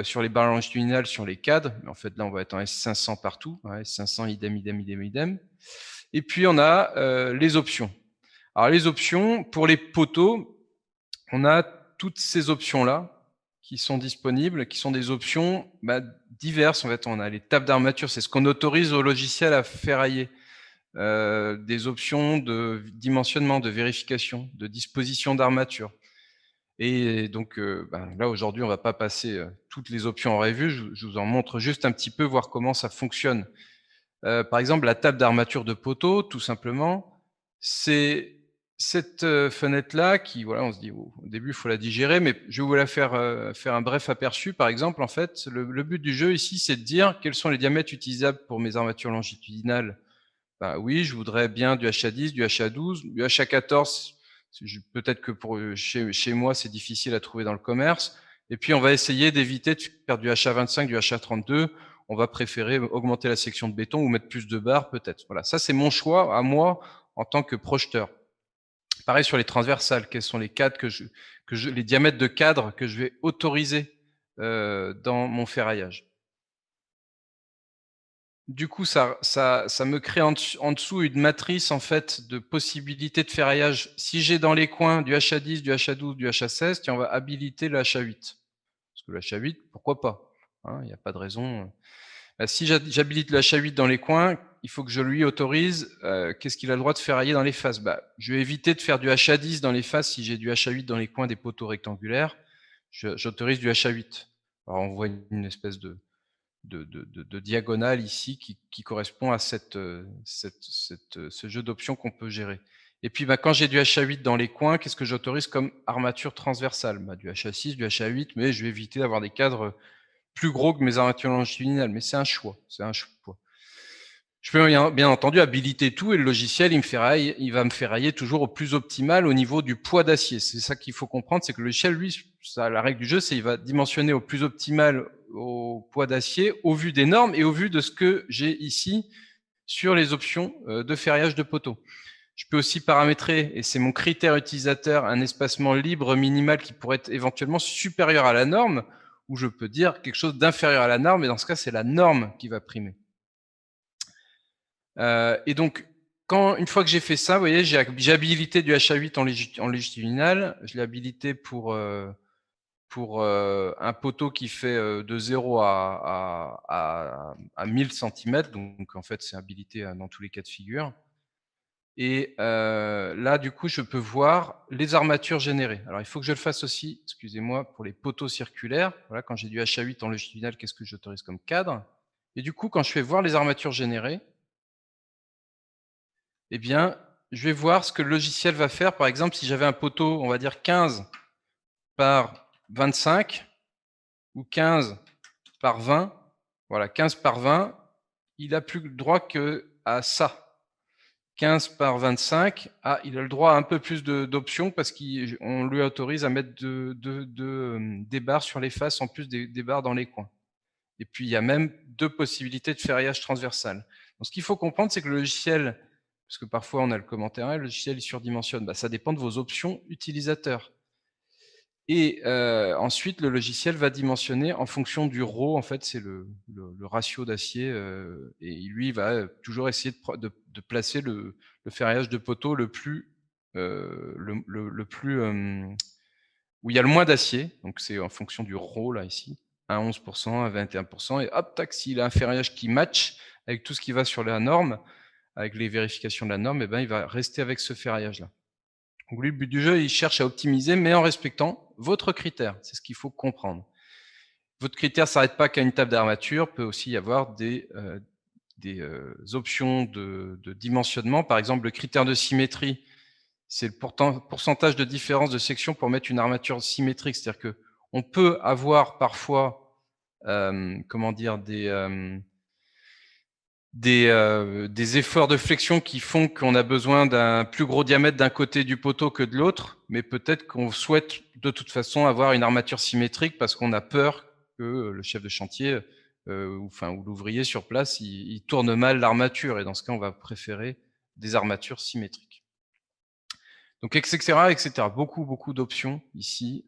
sur les barres longitudinales, sur les cadres, mais en fait là on va être en S500 partout, hein, S500 idem, idem, idem, idem. Et puis on a, les options. Alors les options, pour les poteaux, on a toutes ces options-là qui sont disponibles, qui sont des options diverses. En fait, on a les tables d'armature, c'est ce qu'on autorise au logiciel à ferrailler. Des options de dimensionnement, de vérification, de disposition d'armature. Et donc, là aujourd'hui, on va pas passer toutes les options en revue. Je vous en montre juste un petit peu, voir comment ça fonctionne. Par exemple, la table d'armature de poteau, tout simplement, c'est cette, fenêtre-là qui, voilà, on se dit: «Oh, au début, il faut la digérer», mais je vais vous la faire un bref aperçu. Par exemple, en fait, le but du jeu ici, c'est de dire: quels sont les diamètres utilisables pour mes armatures longitudinales? Bah, oui, je voudrais bien du HA10, du HA12, du HA14. Peut-être que pour, chez moi, c'est difficile à trouver dans le commerce. Et puis on va essayer d'éviter de faire du HA25, du HA32. On va préférer augmenter la section de béton ou mettre plus de barres peut-être. Voilà, ça c'est mon choix à moi en tant que projeteur. Pareil sur les transversales, quels sont les cadres les diamètres de cadre que je vais autoriser, dans mon ferraillage. Du coup, ça me crée en dessous une matrice en fait de possibilités de ferraillage. Si j'ai dans les coins du HA10, du HA12, du HA16, tiens, on va habiliter le HA8. Parce que le HA8, pourquoi pas? Hein, il n'y a pas de raison. Si j'habilite le HA8 dans les coins, il faut que je lui autorise, qu'est-ce qu'il a le droit de ferrailler dans les faces? Je vais éviter de faire du HA10 dans les faces si j'ai du HA8 dans les coins des poteaux rectangulaires. J'autorise du HA8. Alors on voit une espèce de diagonale ici qui correspond à ce jeu d'options qu'on peut gérer. Et puis quand j'ai du HA8 dans les coins, qu'est-ce que j'autorise comme armature transversale? Du HA6, du HA8, mais je vais éviter d'avoir des cadres plus gros que mes armatures longitudinales. Mais c'est un choix, c'est un choix. Je peux bien entendu habiliter tout et le logiciel, il va me ferrailler toujours au plus optimal au niveau du poids d'acier. C'est ça qu'il faut comprendre, c'est que le logiciel, lui, la règle du jeu, c'est il va dimensionner au plus optimal au poids d'acier, au vu des normes et au vu de ce que j'ai ici sur les options de ferraillage de poteaux. Je peux aussi paramétrer, et c'est mon critère utilisateur, un espacement libre minimal qui pourrait être éventuellement supérieur à la norme, ou je peux dire quelque chose d'inférieur à la norme, et dans ce cas, c'est la norme qui va primer. Et donc, une fois que j'ai fait ça, vous voyez, j'ai habilité du HA8 en longitudinal. Je l'ai habilité pour un poteau qui fait de 0 à 1000 cm. Donc, en fait, c'est habilité dans tous les cas de figure. Et là, du coup, je peux voir les armatures générées. Alors, il faut que je le fasse aussi, excusez-moi, pour les poteaux circulaires. Voilà, quand j'ai du HA8 en longitudinal, qu'est-ce que j'autorise comme cadre? Et du coup, quand je fais voir les armatures générées, eh bien, je vais voir ce que le logiciel va faire. Par exemple, si j'avais un poteau, on va dire 15 par 25 ou 15 par 20, voilà, 15 par 20, il a plus le droit qu'à ça. 15 par 25, il a le droit à un peu plus d'options parce qu'on lui autorise à mettre des barres sur les faces en plus des barres dans les coins. Et puis, il y a même 2 possibilités de ferraillage transversal. Donc, ce qu'il faut comprendre, c'est que le logiciel, parce que parfois on a le commentaire, le logiciel il surdimensionne, ça dépend de vos options utilisateurs. Et ensuite, le logiciel va dimensionner en fonction du ρ, en fait, c'est le ratio d'acier, et lui, il va toujours essayer de placer le ferraillage de poteau le plus, où il y a le moins d'acier, donc c'est en fonction du ρ, là, ici, à 11%, à 21%, et hop, tac, s'il a un ferraillage qui match avec tout ce qui va sur la norme, avec les vérifications de la norme, et ben, il va rester avec ce ferraillage-là. Donc lui, le but du jeu, il cherche à optimiser, mais en respectant votre critère. C'est ce qu'il faut comprendre. Votre critère ne s'arrête pas qu'à une table d'armature, il peut aussi y avoir des options de dimensionnement. Par exemple, le critère de symétrie, c'est le pourcentage de différence de section pour mettre une armature symétrique. C'est-à-dire qu'on peut avoir parfois des efforts de flexion qui font qu'on a besoin d'un plus gros diamètre d'un côté du poteau que de l'autre, mais peut-être qu'on souhaite de toute façon avoir une armature symétrique parce qu'on a peur que le chef de chantier ou l'ouvrier sur place, il tourne mal l'armature, et dans ce cas, on va préférer des armatures symétriques. Donc, etc., etc. Beaucoup d'options ici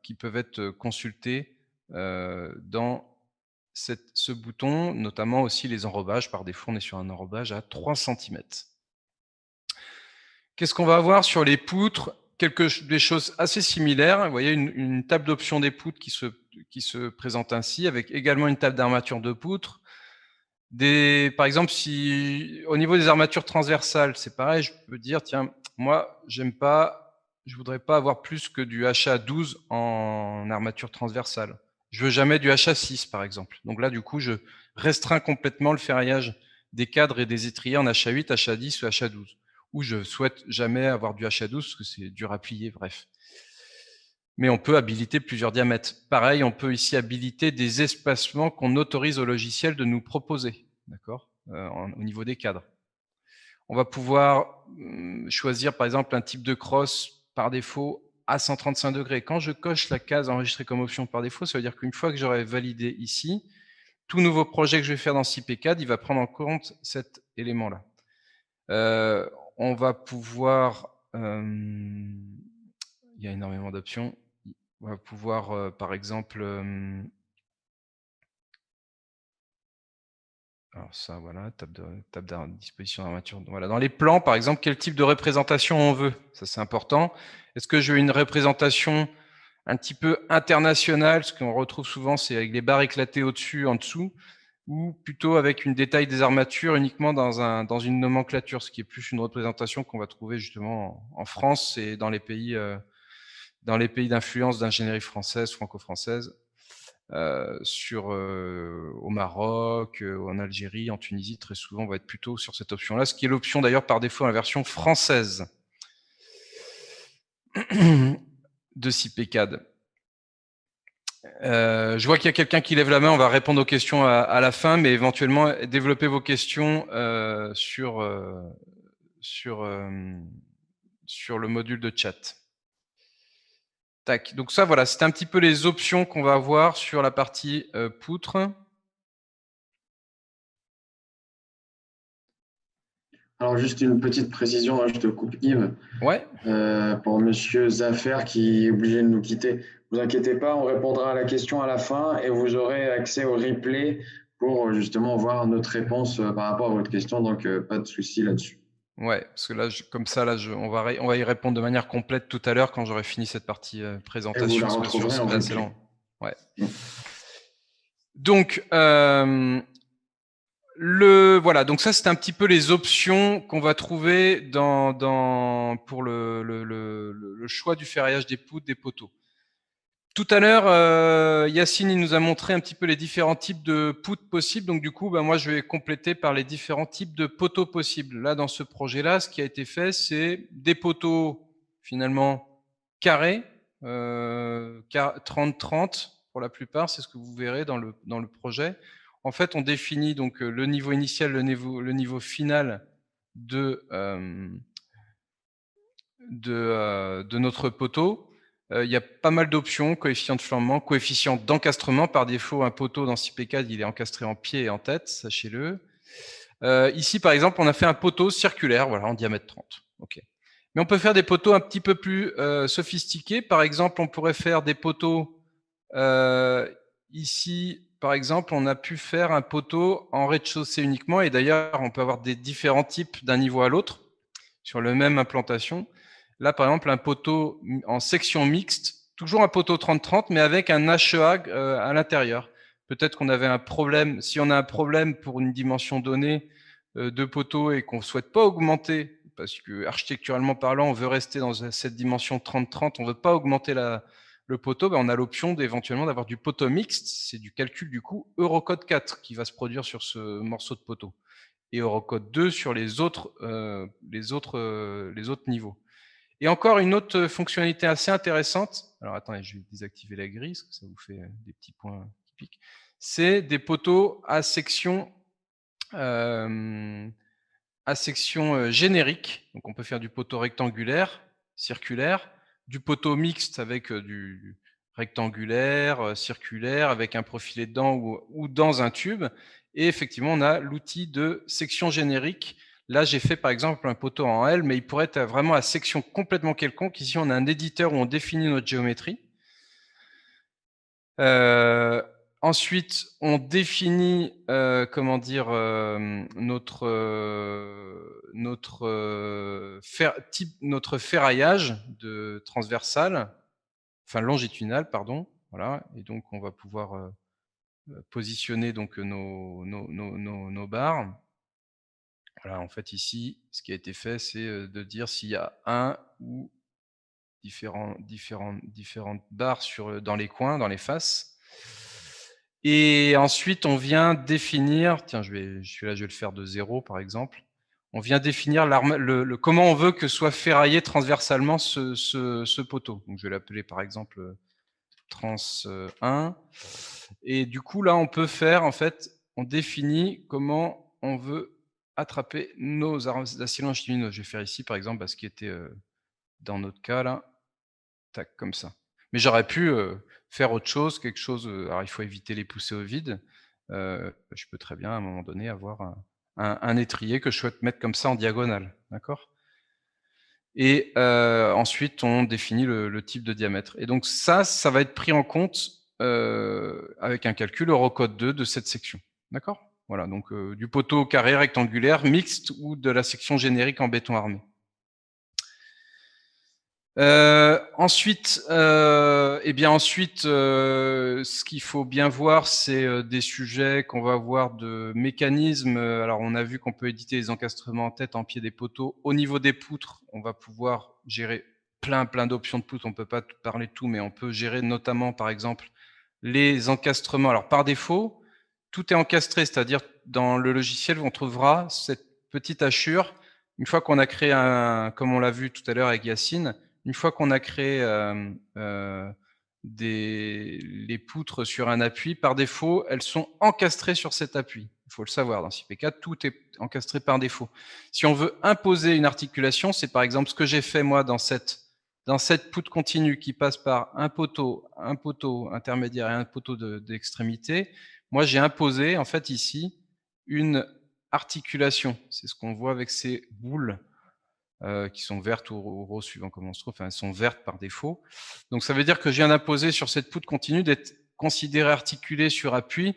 qui peuvent être consultées dans ce bouton, notamment aussi les enrobages. Par défaut, on est sur un enrobage à 3 cm. Qu'est-ce qu'on va avoir sur les poutres? Des choses assez similaires. Vous voyez une table d'options des poutres qui se présente ainsi, avec également une table d'armature de poutres. Par exemple, si au niveau des armatures transversales, c'est pareil, je peux dire, tiens, moi, je voudrais pas avoir plus que du HA12 en armature transversale. Je veux jamais du HA6, par exemple. Donc là, du coup, je restreins complètement le ferraillage des cadres et des étriers en HA8, HA10 ou HA12. Ou je souhaite jamais avoir du HA12 parce que c'est dur à plier, bref. Mais on peut habiliter plusieurs diamètres. Pareil, on peut ici habiliter des espacements qu'on autorise au logiciel de nous proposer, d'accord, au niveau des cadres. On va pouvoir choisir par exemple un type de crosse par défaut à 135 degrés. Quand je coche la case enregistrée comme option par défaut, ça veut dire qu'une fois que j'aurai validé ici, tout nouveau projet que je vais faire dans CPCAD, il va prendre en compte cet élément-là. On va pouvoir, il y a énormément d'options. On va pouvoir, par exemple, alors ça, voilà, table de disposition d'armature. Voilà, dans les plans, par exemple, quel type de représentation on veut? Ça, c'est important. Est-ce que je veux une représentation un petit peu internationale? Ce qu'on retrouve souvent, c'est avec les barres éclatées au-dessus, en dessous, ou plutôt avec une détail des armatures uniquement dans une nomenclature, ce qui est plus une représentation qu'on va trouver justement en France et dans les pays d'influence d'ingénierie française, franco-française, au Maroc, en Algérie, en Tunisie, très souvent, on va être plutôt sur cette option-là, ce qui est l'option d'ailleurs par défaut dans la version française de CPCAD. Je vois qu'il y a quelqu'un qui lève la main, on va répondre aux questions à la fin, mais éventuellement, développez vos questions sur le module de chat. Tac. Donc ça, voilà, c'est un petit peu les options qu'on va avoir sur la partie poutre. Alors, juste une petite précision, je te coupe Yves. Ouais. Pour Monsieur Zaffer qui est obligé de nous quitter. Vous inquiétez pas, on répondra à la question à la fin et vous aurez accès au replay pour justement voir notre réponse par rapport à votre question. Donc, pas de souci là-dessus. Ouais, parce que là, comme ça, là, on va y répondre de manière complète tout à l'heure quand j'aurai fini cette partie Et vous présentation, la parce que sinon retrouverez en c'est assez replay. long. Ouais. Donc, voilà, donc ça, c'est un petit peu les options qu'on va trouver pour le choix du ferraillage des poutres, des poteaux. Tout à l'heure, Yacine, il nous a montré un petit peu les différents types de poutres possibles. Donc, du coup, moi, je vais compléter par les différents types de poteaux possibles. Là, dans ce projet-là, ce qui a été fait, c'est des poteaux, finalement, carrés, 30-30 pour la plupart. C'est ce que vous verrez dans le projet. En fait, on définit donc le niveau initial, le niveau final de notre poteau. Il y a pas mal d'options, coefficient de flambement, coefficient d'encastrement. Par défaut, un poteau dans CPCAD, il est encastré en pied et en tête, sachez-le. Ici, par exemple, on a fait un poteau circulaire, voilà, en diamètre 30. Okay. Mais on peut faire des poteaux un petit peu plus sophistiqués. Par exemple, on pourrait faire des poteaux ici. Par exemple, on a pu faire un poteau en rez-de-chaussée uniquement. Et d'ailleurs, on peut avoir des différents types d'un niveau à l'autre sur la même implantation. Là, par exemple, un poteau en section mixte, toujours un poteau 30-30, mais avec un HEA à l'intérieur. Peut-être qu'on avait un problème. Si on a un problème pour une dimension donnée de poteau et qu'on ne souhaite pas augmenter, parce que architecturalement parlant, on veut rester dans cette dimension 30-30, on ne veut pas augmenter le poteau, ben on a l'option d'éventuellement d'avoir du poteau mixte. C'est du calcul du coup Eurocode 4 qui va se produire sur ce morceau de poteau et Eurocode 2 sur les autres niveaux. Et encore une autre fonctionnalité assez intéressante. Alors attendez, je vais désactiver la grille, parce que ça vous fait des petits points qui piquent. C'est des poteaux à section générique. Donc on peut faire du poteau rectangulaire, circulaire, du poteau mixte avec du rectangulaire, circulaire, avec un profilé dedans ou dans un tube. Et effectivement, on a l'outil de section générique. Là, j'ai fait par exemple un poteau en L, mais il pourrait être vraiment à section complètement quelconque. Ici, on a un éditeur où on définit notre géométrie. Ensuite, on définit notre ferraillage de transversal, enfin longitudinal, pardon. Voilà, et donc on va pouvoir positionner donc nos barres. Voilà, en fait ici, ce qui a été fait, c'est de dire s'il y a un ou différentes barres dans les coins, dans les faces. Et ensuite, on vient définir, tiens, celui-là, je vais le faire de 0 par exemple. On vient définir comment on veut que soit ferraillé transversalement ce poteau. Donc, je vais l'appeler par exemple trans 1. Et du coup, là, on peut faire, en fait, on définit comment on veut attraper nos aciers longitudinaux. Je vais faire ici, par exemple, ce qui était dans notre cas, là, tac, comme ça. Mais j'aurais pu faire autre chose, quelque chose. Alors, il faut éviter les poussées au vide. Je peux très bien, à un moment donné, avoir un étrier que je souhaite mettre comme ça en diagonale. D'accord? Et ensuite, on définit le type de diamètre. Et donc, ça va être pris en compte avec un calcul Eurocode 2 de cette section. D'accord? Voilà, donc du poteau carré rectangulaire, mixte ou de la section générique en béton armé. Ensuite, ce qu'il faut bien voir, c'est des sujets qu'on va voir de mécanismes. Alors, on a vu qu'on peut éditer les encastrements en tête en pied des poteaux. Au niveau des poutres, on va pouvoir gérer plein d'options de poutres. On peut pas parler de tout, mais on peut gérer notamment, par exemple, les encastrements. Alors, par défaut, tout est encastré, c'est-à-dire dans le logiciel, on trouvera cette petite hachure. Une fois qu'on a créé comme on l'a vu tout à l'heure avec Yacine, une fois qu'on a créé les poutres sur un appui, par défaut, elles sont encastrées sur cet appui. Il faut le savoir, dans CP4, tout est encastré par défaut. Si on veut imposer une articulation, c'est par exemple ce que j'ai fait moi dans cette poutre continue qui passe par un poteau intermédiaire et un poteau d'extrémité. Moi, j'ai imposé, en fait, ici, une articulation. C'est ce qu'on voit avec ces boules qui sont vertes ou roses suivant comment on se trouve, enfin elles sont vertes par défaut. Donc ça veut dire que je viens d'imposer sur cette poutre continue d'être considérée articulée sur appui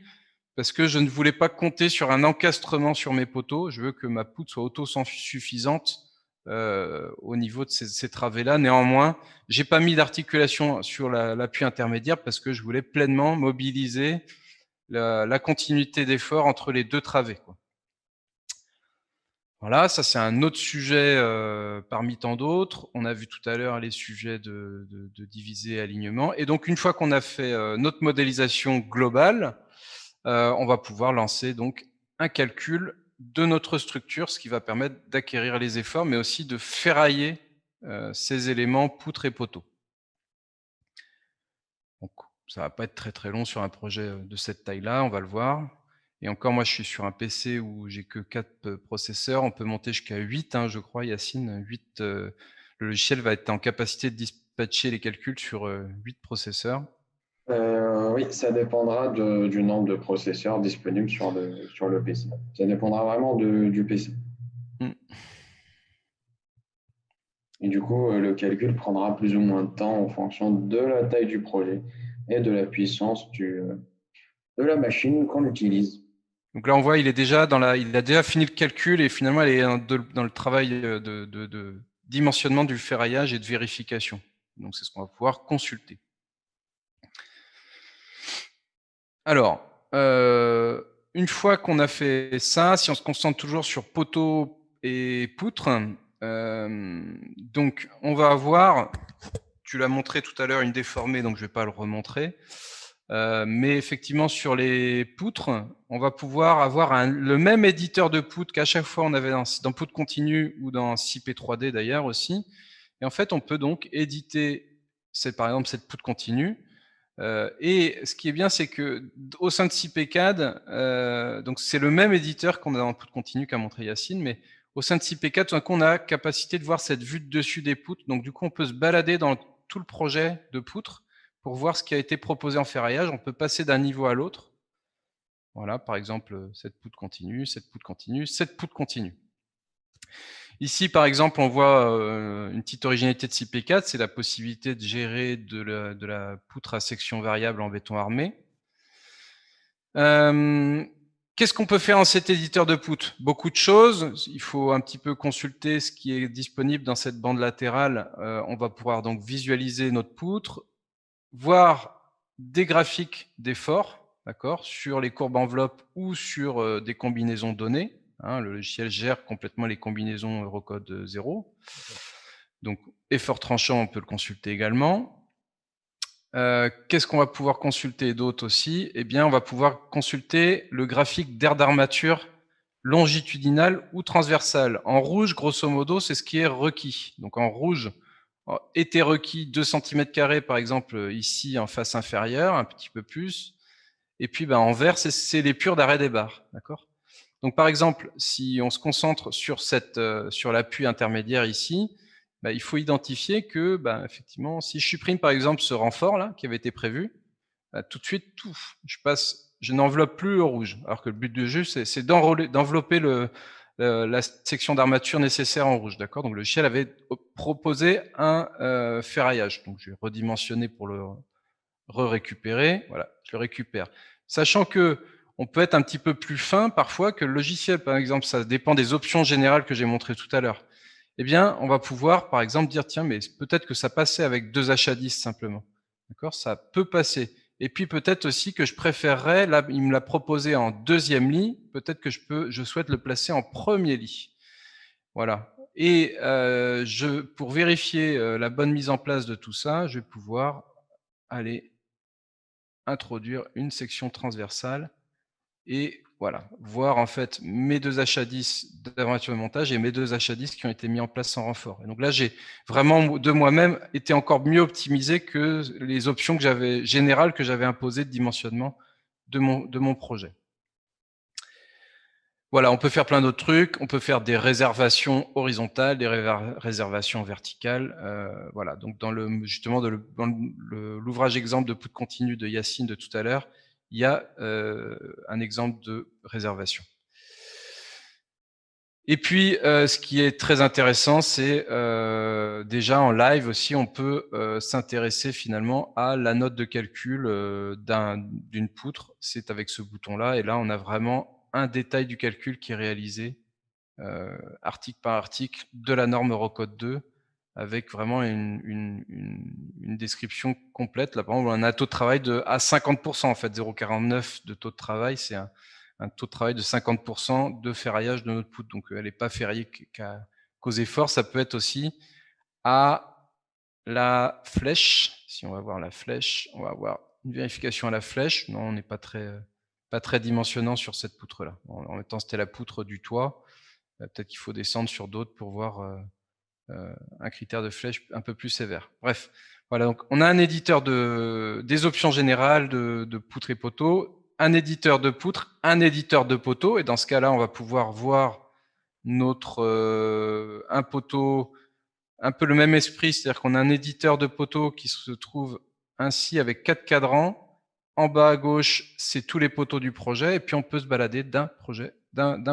parce que je ne voulais pas compter sur un encastrement sur mes poteaux. Je veux que ma poutre soit autosuffisante au niveau de ces travées-là. Néanmoins, j'ai pas mis d'articulation sur l'appui intermédiaire parce que je voulais pleinement mobiliser la continuité d'effort entre les deux travées, quoi. Voilà, ça c'est un autre sujet parmi tant d'autres. On a vu tout à l'heure les sujets de diviser alignement. Et donc une fois qu'on a fait notre modélisation globale, on va pouvoir lancer donc un calcul de notre structure, ce qui va permettre d'acquérir les efforts, mais aussi de ferrailler ces éléments poutres et poteaux. Donc ça va pas être très long sur un projet de cette taille-là, on va le voir. Et encore, moi, je suis sur un PC où j'ai que 4 processeurs. On peut monter jusqu'à 8, je crois, Yacine. 8, le logiciel va être en capacité de dispatcher les calculs sur 8 processeurs. Oui, ça dépendra du nombre de processeurs disponibles sur le PC. Ça dépendra vraiment du PC. Mm. Et du coup, le calcul prendra plus ou moins de temps en fonction de la taille du projet et de la puissance de la machine qu'on utilise. Donc là, on voit, il a déjà fini le calcul et finalement, elle est dans le travail de dimensionnement du ferraillage et de vérification. Donc, c'est ce qu'on va pouvoir consulter. Alors, une fois qu'on a fait ça, si on se concentre toujours sur poteaux et poutres, donc on va avoir, tu l'as montré tout à l'heure, une déformée, donc je ne vais pas le remontrer. Mais effectivement, sur les poutres, on va pouvoir avoir le même éditeur de poutres qu'à chaque fois on avait dans Poutre Continue ou dans CP3D d'ailleurs aussi. Et en fait, on peut donc éditer, par exemple, cette poutre continue. Et ce qui est bien, c'est que au sein de CPCAD, donc c'est le même éditeur qu'on a dans Poutre Continue qu'a montré Yacine, mais au sein de CPCAD, tout d'un coup, on a capacité de voir cette vue de dessus des poutres. Donc du coup, on peut se balader dans tout le projet de poutre pour voir ce qui a été proposé en ferraillage. On peut passer d'un niveau à l'autre. Voilà, par exemple, cette poutre continue, cette poutre continue, cette poutre continue. Ici, par exemple, on voit une petite originalité de CP4, c'est la possibilité de gérer de la poutre à section variable en béton armé. Qu'est-ce qu'on peut faire en cet éditeur de poutre? Beaucoup de choses. Il faut un petit peu consulter ce qui est disponible dans cette bande latérale. On va pouvoir donc visualiser notre poutre, voir des graphiques d'effort, d'accord, sur les courbes enveloppes ou sur des combinaisons données. Le logiciel gère complètement les combinaisons Eurocode 0. Donc, effort tranchant, on peut le consulter également. Qu'est-ce qu'on va pouvoir consulter d'autre aussi? Eh bien, on va pouvoir consulter le graphique d'aire d'armature longitudinal ou transversal. En rouge, grosso modo, c'est ce qui est requis. Donc en rouge, était requis 2 cm² par exemple ici en face inférieure, un petit peu plus. Et puis en vert, c'est les purs d'arrêt des barres. D'accord. Donc par exemple, si on se concentre sur sur l'appui intermédiaire ici, il faut identifier que effectivement, si je supprime par exemple ce renfort là qui avait été prévu, tout de suite, je n'enveloppe plus au rouge. Alors que le but du jeu, c'est d'envelopper la section d'armature nécessaire en rouge. D'accord. Donc le logiciel avait proposé un ferraillage. Donc je vais redimensionner pour le récupérer. Voilà, je le récupère. Sachant que on peut être un petit peu plus fin parfois que le logiciel. Par exemple, ça dépend des options générales que j'ai montrées tout à l'heure. Eh bien, on va pouvoir, par exemple, dire, tiens, mais peut-être que ça passait avec 2 H10 simplement. D'accord, ça peut passer. Et puis peut-être aussi que je préférerais, là, il me l'a proposé en deuxième lit, peut-être que je souhaite le placer en premier lit. Voilà. Et pour vérifier la bonne mise en place de tout ça, je vais pouvoir aller introduire une section transversale et voilà, voir en fait mes 2 H10 d'armature de montage et mes 2 H10 qui ont été mis en place sans renfort. Et donc là, j'ai vraiment de moi-même été encore mieux optimisé que les options générales que j'avais imposées de dimensionnement de mon projet. Voilà, on peut faire plein d'autres trucs. On peut faire des réservations horizontales, des réservations verticales. Voilà, donc justement dans l'ouvrage exemple de poutre continue de Yacine de tout à l'heure, il y a un exemple de réservation. Et puis, ce qui est très intéressant, c'est déjà en live aussi, on peut s'intéresser finalement à la note de calcul d'une poutre. C'est avec ce bouton-là, et là, on a vraiment un détail du calcul qui est réalisé article par article de la norme Eurocode 2, avec vraiment une description complète. Là, par exemple, on a un taux de travail à 50%, en fait, 0,49 de taux de travail, c'est un taux de travail de 50% de ferraillage de notre poutre. Donc, elle n'est pas ferraillée qu'aux efforts. Ça peut être aussi à la flèche. Si on va voir la flèche, on va avoir une vérification à la flèche. Non, on n'est pas très dimensionnant sur cette poutre-là. En même temps, c'était la poutre du toit. Peut-être qu'il faut descendre sur d'autres pour voir un critère de flèche un peu plus sévère. Bref, voilà, donc on a un éditeur des options générales de poutre et poteau, un éditeur de poutre, un éditeur de poteau, et dans ce cas-là, on va pouvoir voir un poteau, un peu le même esprit, c'est-à-dire qu'on a un éditeur de poteau qui se trouve ainsi avec 4 cadrans. En bas à gauche, c'est tous les poteaux du projet, et puis on peut se balader d'un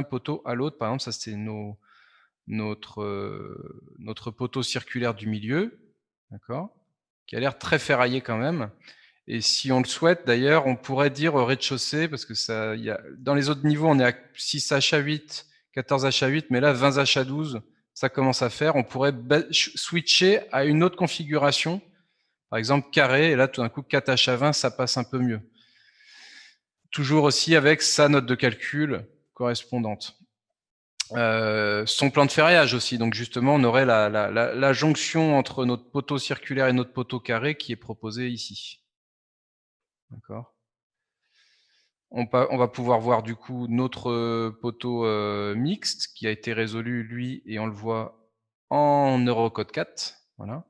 poteau à l'autre. Par exemple, ça c'est notre poteau circulaire du milieu, d'accord, qui a l'air très ferraillé quand même. Et si on le souhaite, d'ailleurs, on pourrait dire au rez-de-chaussée, parce que ça, dans les autres niveaux, on est à 6 HA8, 14 HA8, mais là, 20 HA12, ça commence à faire. On pourrait switcher à une autre configuration, par exemple carré, et là, tout d'un coup, 4 HA20, ça passe un peu mieux. Toujours aussi avec sa note de calcul correspondante. Son plan de ferraillage aussi, donc justement, on aurait la jonction entre notre poteau circulaire et notre poteau carré qui est proposé ici. D'accord. On va pouvoir voir du coup notre poteau mixte qui a été résolu, lui, et on le voit en Eurocode 4. Voilà.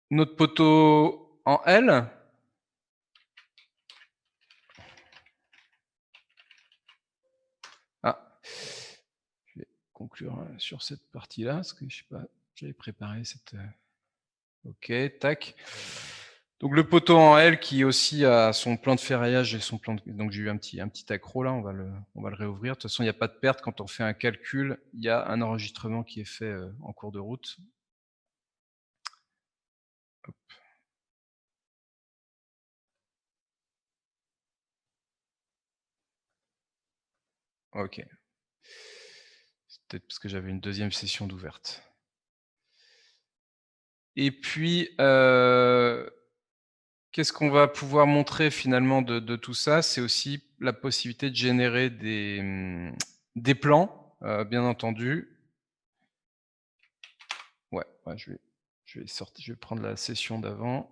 Notre poteau en L. Ah, je vais conclure sur cette partie-là, parce que je sais pas, j'avais préparé cette... Ok, tac. Donc le poteau en L qui aussi a son plan de ferraillage et son plan de... Donc j'ai eu un petit accro là, on va le réouvrir. De toute façon, il n'y a pas de perte quand on fait un calcul, il y a un enregistrement qui est fait en cours de route. Hop. Ok. C'est peut-être parce que j'avais une deuxième session d'ouverte. Et puis, qu'est-ce qu'on va pouvoir montrer finalement de tout ça? C'est aussi la possibilité de générer des plans, bien entendu. Ouais, je vais prendre la session d'avant.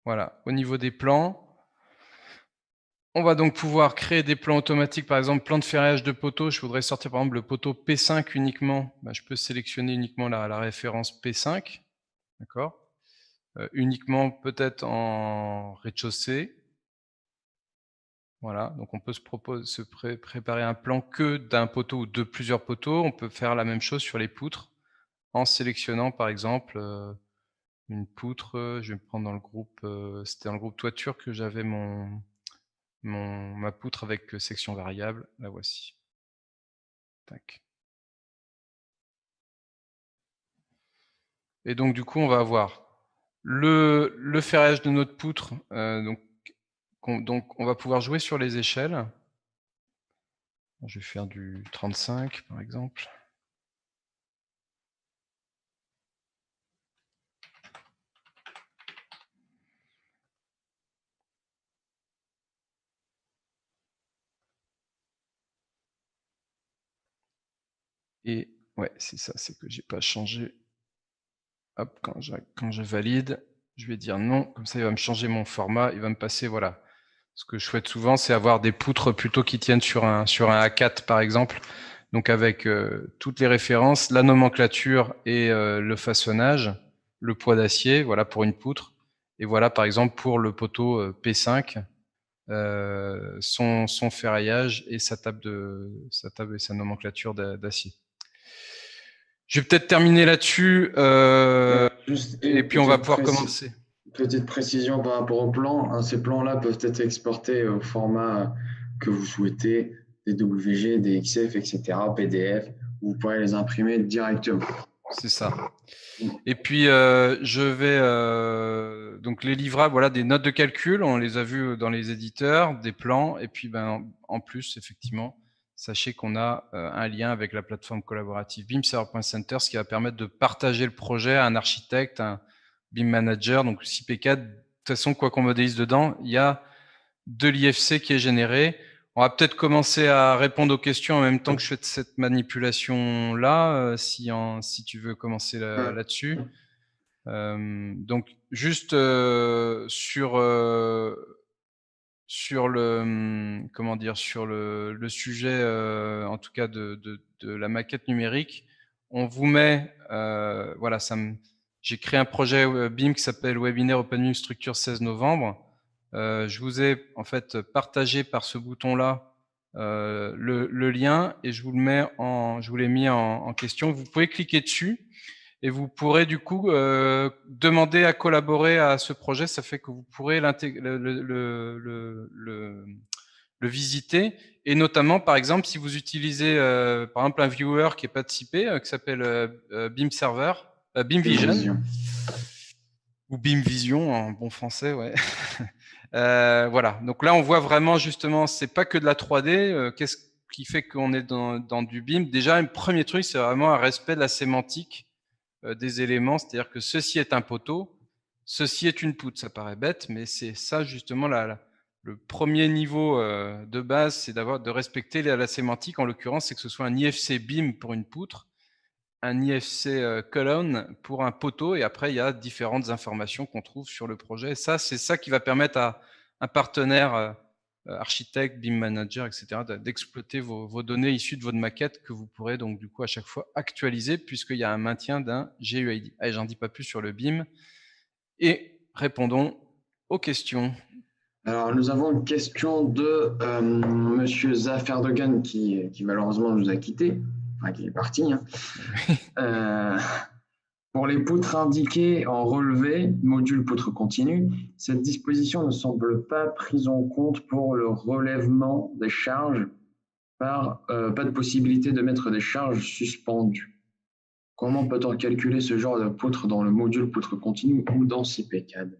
Voilà, au niveau des plans, on va donc pouvoir créer des plans automatiques, par exemple, plan de ferraillage de poteau. Je voudrais sortir par exemple le poteau P5 uniquement. Je peux sélectionner uniquement la référence P5, d'accord. Uniquement peut-être en rez-de-chaussée. Voilà, donc on peut préparer un plan que d'un poteau ou de plusieurs poteaux. On peut faire la même chose sur les poutres en sélectionnant par exemple une poutre. Je vais me prendre dans le groupe, c'était dans le groupe toiture que j'avais ma poutre avec section variable. La voici. Tac. Et donc du coup, on va avoir le ferrage de notre poutre. Donc on va pouvoir jouer sur les échelles. Je vais faire du 35 par exemple. Et ouais, c'est ça, c'est que j'ai pas changé. Hop, quand je valide, je vais dire non, comme ça il va me changer mon format, il va me passer, voilà. Ce que je souhaite souvent, c'est avoir des poutres plutôt qui tiennent sur un A4 par exemple, donc avec toutes les références, la nomenclature et le façonnage, le poids d'acier, voilà pour une poutre, et voilà par exemple pour le poteau P5, son ferraillage et sa table et sa nomenclature d'acier. Je vais peut-être terminer là-dessus, et puis on va pouvoir commencer. Petite précision par rapport au plan, hein, ces plans-là peuvent être exportés au format que vous souhaitez, des WG, des XF, etc., PDF, vous pourrez les imprimer directement. C'est ça. Et puis je vais donc les livrables, voilà, des notes de calcul, on les a vues dans les éditeurs, des plans, et puis en plus effectivement, sachez qu'on a un lien avec la plateforme collaborative BIM Server.Center, ce qui va permettre de partager le projet à un architecte, un BIM manager. Donc si P4, de toute façon, quoi qu'on modélise dedans, il y a de l'IFC qui est généré. On va peut-être commencer à répondre aux questions en même temps que je fais cette manipulation-là, si tu veux commencer là-dessus. Donc, juste sur le comment dire, sur le sujet, en tout cas de la maquette numérique, on vous met, voilà, j'ai créé un projet BIM qui s'appelle Webinaire OpenBIM Structure 16 novembre. Je vous ai en fait partagé par ce bouton-là le lien et je vous l'ai mis en question. Vous pouvez cliquer dessus et vous pourrez du coup demander à collaborer à ce projet. Ça fait que vous pourrez le visiter, et notamment, par exemple, si vous utilisez par exemple un viewer qui n'est pas typé, qui s'appelle Beam Server, Beam Une Vision, vision. ou Beam Vision en bon français, ouais. Voilà, donc là on voit vraiment justement, c'est pas que de la 3D. Qu'est-ce qui fait qu'on est dans du BIM? Déjà, un premier truc, c'est vraiment un respect de la sémantique des éléments, c'est-à-dire que ceci est un poteau, ceci est une poutre. Ça paraît bête, mais c'est ça justement le premier niveau de base, c'est de respecter la sémantique. En l'occurrence, c'est que ce soit un IFC BIM pour une poutre, un IFC colonne pour un poteau, et après il y a différentes informations qu'on trouve sur le projet. Ça, c'est ça qui va permettre à un partenaire architecte, BIM manager, etc., d'exploiter vos données issues de votre maquette, que vous pourrez donc du coup à chaque fois actualiser, puisqu'il y a un maintien d'un GUID. Allez, j'en dis pas plus sur le BIM, et répondons aux questions. Alors, nous avons une question de Monsieur Zaf Erdogan qui malheureusement nous a quittés, enfin qui est parti. Hein. Pour les poutres indiquées en relevé, module poutre continue, cette disposition ne semble pas prise en compte pour le relèvement des charges, pas de possibilité de mettre des charges suspendues. Comment peut-on calculer ce genre de poutre dans le module poutre continue ou dans CPCAD?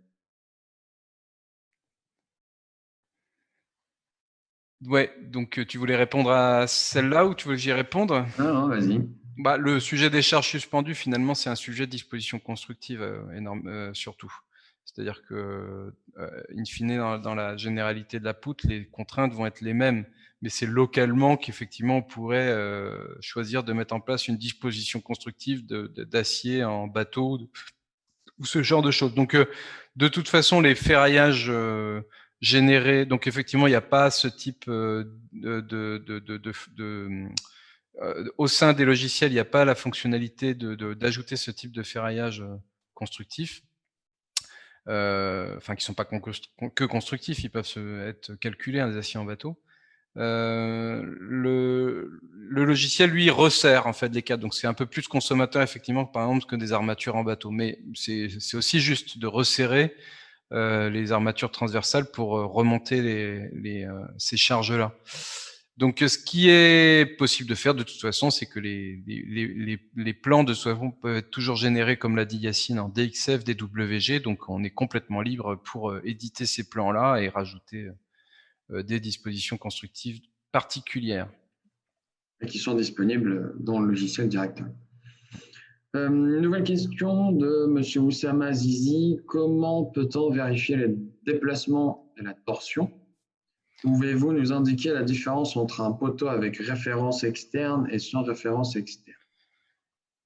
Ouais, donc tu voulais répondre à celle-là ou tu veux que j'y réponde? Non, vas-y. Bah, le sujet des charges suspendues, finalement, c'est un sujet de disposition constructive surtout. C'est-à-dire que, in fine, dans la généralité de la poutre, les contraintes vont être les mêmes, mais c'est localement qu'effectivement on pourrait choisir de mettre en place une disposition constructive d'acier en bateau ou ce genre de choses. Donc, de toute façon, les ferraillages générés, donc effectivement, il n'y a pas ce type au sein des logiciels, il n'y a pas la fonctionnalité d'ajouter ce type de ferraillage constructif, enfin qui ne sont pas que constructifs, ils peuvent être calculés, des aciers en bateau. Le logiciel, lui, resserre en fait les cadres, donc c'est un peu plus consommateur effectivement, par exemple, que des armatures en bateau, mais c'est aussi juste de resserrer les armatures transversales pour remonter ces charges-là. Donc, ce qui est possible de faire de toute façon, c'est que les plans de toute façon peuvent être toujours générés, comme l'a dit Yacine, en DXF, DWG. Donc, on est complètement libre pour éditer ces plans-là et rajouter des dispositions constructives particulières. Et qui sont disponibles dans le logiciel directement. Une nouvelle question de Monsieur Oussama Zizi. Comment peut-on vérifier les déplacements et la torsion? Pouvez-vous nous indiquer la différence entre un poteau avec référence externe et sans référence externe?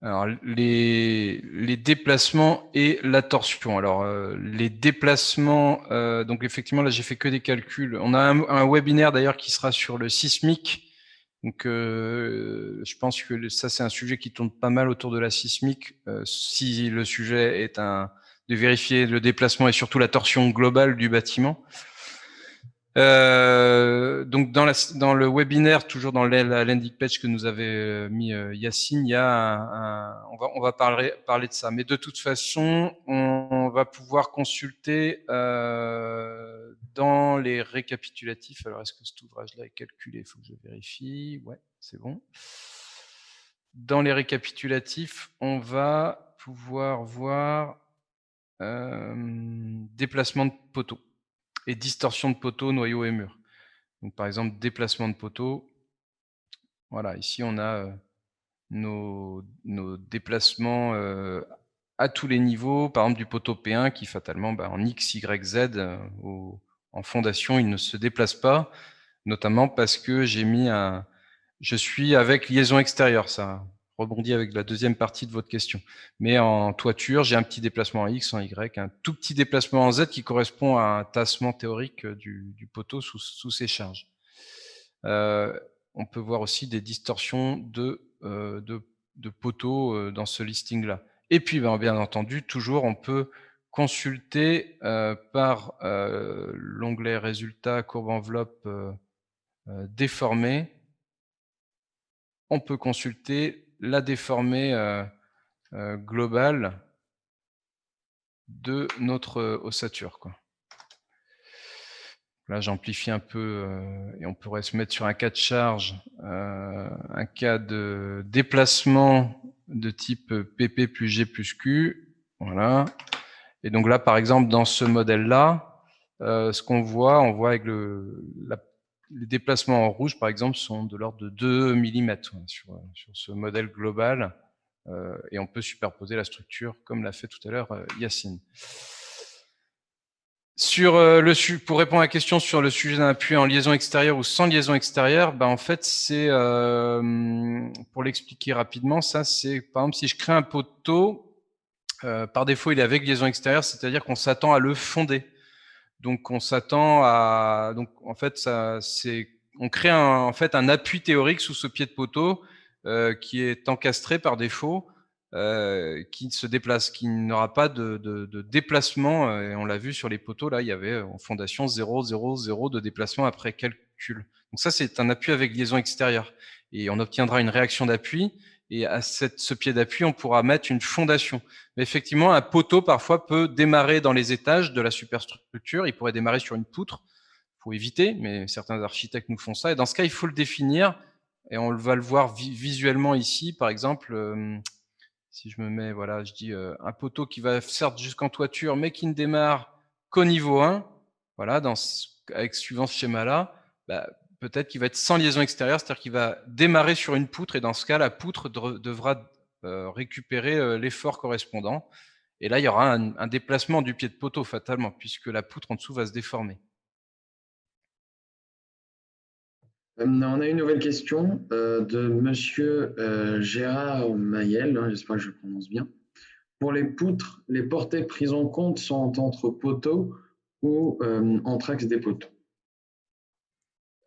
Alors, les déplacements et la torsion. Alors, les déplacements, donc effectivement, là, j'ai fait que des calculs. On a un webinaire d'ailleurs qui sera sur le sismique. Donc, je pense que ça, c'est un sujet qui tourne pas mal autour de la sismique. Si le sujet est de vérifier le déplacement et surtout la torsion globale du bâtiment. Donc dans le webinaire, toujours dans la landing page que nous avait mis Yacine, il y a on va parler de ça. Mais de toute façon, on va pouvoir consulter dans les récapitulatifs. Alors, est-ce que cet ouvrage-là est calculé? Il faut que je vérifie. Ouais, c'est bon. Dans les récapitulatifs, on va pouvoir voir déplacement de poteau et distorsion de poteau, noyau et mur. Donc, par exemple, déplacement de poteau. Voilà, ici, on a nos déplacements à tous les niveaux. Par exemple, du poteau P1 qui, fatalement, en X, Y, Z, en fondation, il ne se déplace pas, notamment parce que je suis avec liaison extérieure. Ça rebondit avec la deuxième partie de votre question. Mais en toiture, j'ai un petit déplacement en X, en Y, un tout petit déplacement en Z qui correspond à un tassement théorique du poteau sous ses charges. On peut voir aussi des distorsions de poteaux dans ce listing-là. Et puis, bien entendu, toujours, on peut consulter par l'onglet résultats, courbe enveloppe déformée. On peut consulter la déformée globale de notre ossature, quoi. Là, j'amplifie un peu et on pourrait se mettre sur un cas de charge, un cas de déplacement de type PP plus G plus Q. Voilà. Et donc là, par exemple, dans ce modèle-là, ce qu'on voit, on voit avec les déplacements en rouge, par exemple, sont de l'ordre de 2 mm sur ce modèle global. Et on peut superposer la structure comme l'a fait tout à l'heure Yacine. Pour répondre à la question sur le sujet d'un appui en liaison extérieure ou sans liaison extérieure, en fait, c'est pour l'expliquer rapidement, ça c'est par exemple si je crée un poteau, par défaut il est avec liaison extérieure, c'est-à-dire qu'on s'attend à le fonder. Donc on s'attend à, donc en fait on crée en fait un appui théorique sous ce pied de poteau qui est encastré par défaut. Qui se déplace, qui n'aura pas de déplacement. Et on l'a vu sur les poteaux, là, il y avait en fondation 0, 0, 0 de déplacement après calcul. Donc ça, c'est un appui avec liaison extérieure. Et on obtiendra une réaction d'appui. Et à ce pied d'appui, on pourra mettre une fondation. Mais effectivement, un poteau, parfois, peut démarrer dans les étages de la superstructure. Il pourrait démarrer sur une poutre. Il faut éviter, mais certains architectes nous font ça. Et dans ce cas, il faut le définir. Et on va le voir visuellement ici. Par exemple, si je me mets, voilà, je dis un poteau qui va certes jusqu'en toiture, mais qui ne démarre qu'au niveau 1, voilà, suivant ce schéma-là, peut-être qu'il va être sans liaison extérieure, c'est-à-dire qu'il va démarrer sur une poutre, et dans ce cas, la poutre devra récupérer l'effort correspondant. Et là, il y aura un déplacement du pied de poteau, fatalement, puisque la poutre en dessous va se déformer. On a une nouvelle question de Monsieur Gérard Mayel, hein, j'espère que je le prononce bien. Pour les poutres, les portées prises en compte sont entre poteaux ou entre axes des poteaux?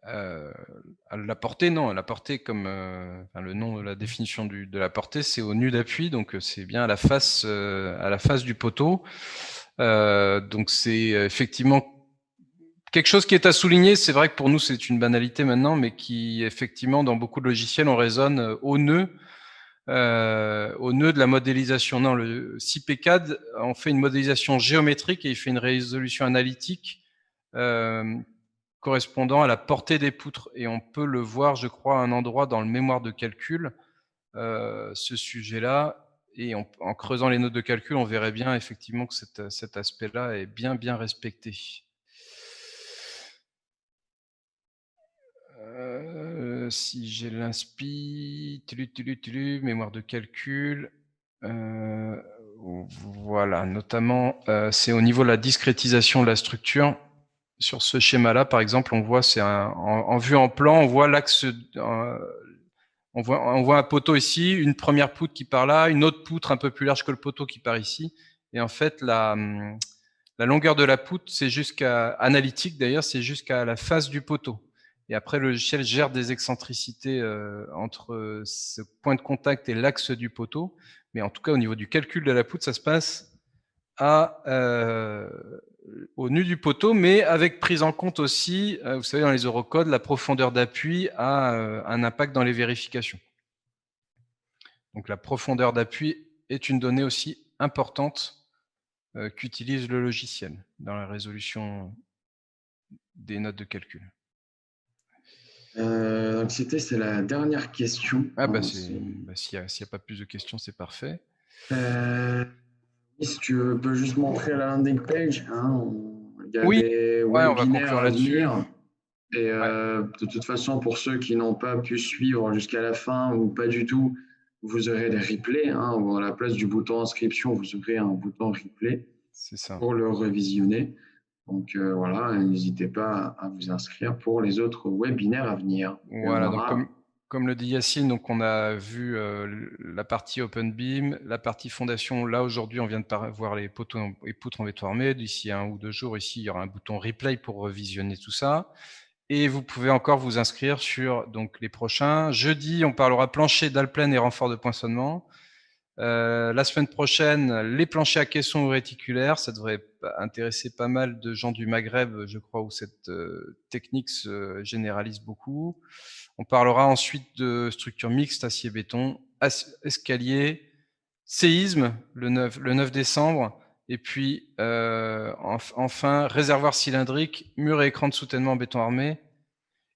La portée, non. La portée, comme le nom de la définition de la portée, c'est au nu d'appui, donc c'est bien à la face du poteau. Donc c'est effectivement quelque chose qui est à souligner. C'est vrai que pour nous c'est une banalité maintenant, mais qui effectivement dans beaucoup de logiciels on raisonne au nœud de la modélisation. Non, le CPCAD, on fait une modélisation géométrique et il fait une résolution analytique correspondant à la portée des poutres. Et on peut le voir, je crois, à un endroit dans le mémoire de calcul, ce sujet-là. Et en creusant les notes de calcul, on verrait bien effectivement que cet aspect-là est bien respecté. Si j'ai l'inspi, mémoire de calcul, voilà, notamment, c'est au niveau de la discrétisation de la structure. Sur ce schéma-là, par exemple, on voit, c'est en vue en plan, on voit l'axe, on voit un poteau ici, une première poutre qui part là, une autre poutre un peu plus large que le poteau qui part ici. Et en fait, la longueur de la poutre, c'est analytique d'ailleurs, c'est jusqu'à la face du poteau. Et après, le logiciel gère des excentricités entre ce point de contact et l'axe du poteau. Mais en tout cas, au niveau du calcul de la poutre, ça se passe au nu du poteau, mais avec prise en compte aussi, vous savez, dans les eurocodes, la profondeur d'appui a un impact dans les vérifications. Donc la profondeur d'appui est une donnée aussi importante qu'utilise le logiciel dans la résolution des notes de calcul. Donc c'est la dernière question. Ah s'il n'y a pas plus de questions, c'est parfait. Si tu peux juste montrer la landing page, hein, il y a Oui, des ouais, on va webinaires conclure à là-dessus. venir. Et Ouais. de toute façon, pour ceux qui n'ont pas pu suivre jusqu'à la fin ou pas du tout, vous aurez des replays. Hein, à la place du bouton inscription, vous aurez un bouton replay pour le revisionner. Donc voilà, n'hésitez pas à vous inscrire pour les autres webinaires à venir. Voilà, donc comme le dit Yacine, donc on a vu la partie OpenBeam, la partie fondation. Là aujourd'hui, on vient de voir les poteaux et poutres en V3 armé. D'ici 1 ou 2 jours, ici, il y aura un bouton replay pour revisionner tout ça. Et vous pouvez encore vous inscrire sur donc les prochains. Jeudi, on parlera plancher d'alplène et renfort de poinçonnement. La semaine prochaine, les planchers à caisson ou réticulaires, ça devrait intéresser pas mal de gens du Maghreb, je crois, où cette technique se généralise beaucoup. On parlera ensuite de structures mixtes, acier-béton, escalier, séisme le 9 décembre. Et puis, enfin, réservoir cylindrique, mur et écran de soutènement en béton armé.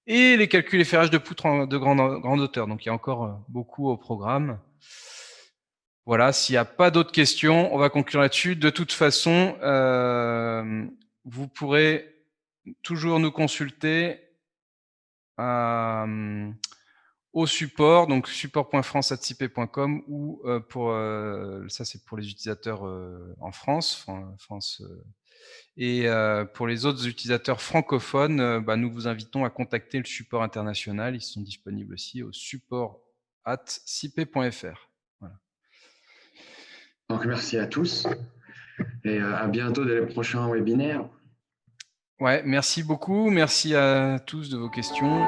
Et les calculs et ferrages de poutres de grande hauteur. Donc, il y a encore beaucoup au programme. Voilà, s'il n'y a pas d'autres questions, on va conclure là-dessus. De toute façon, vous pourrez toujours nous consulter au support, donc support.france@cip.com ou ça c'est pour les utilisateurs en France, et pour les autres utilisateurs francophones, nous vous invitons à contacter le support international. Ils sont disponibles aussi au support@cip.fr. Voilà. Donc, merci à tous et à bientôt dans les prochains webinaires. Ouais, merci beaucoup. Merci à tous de vos questions. Et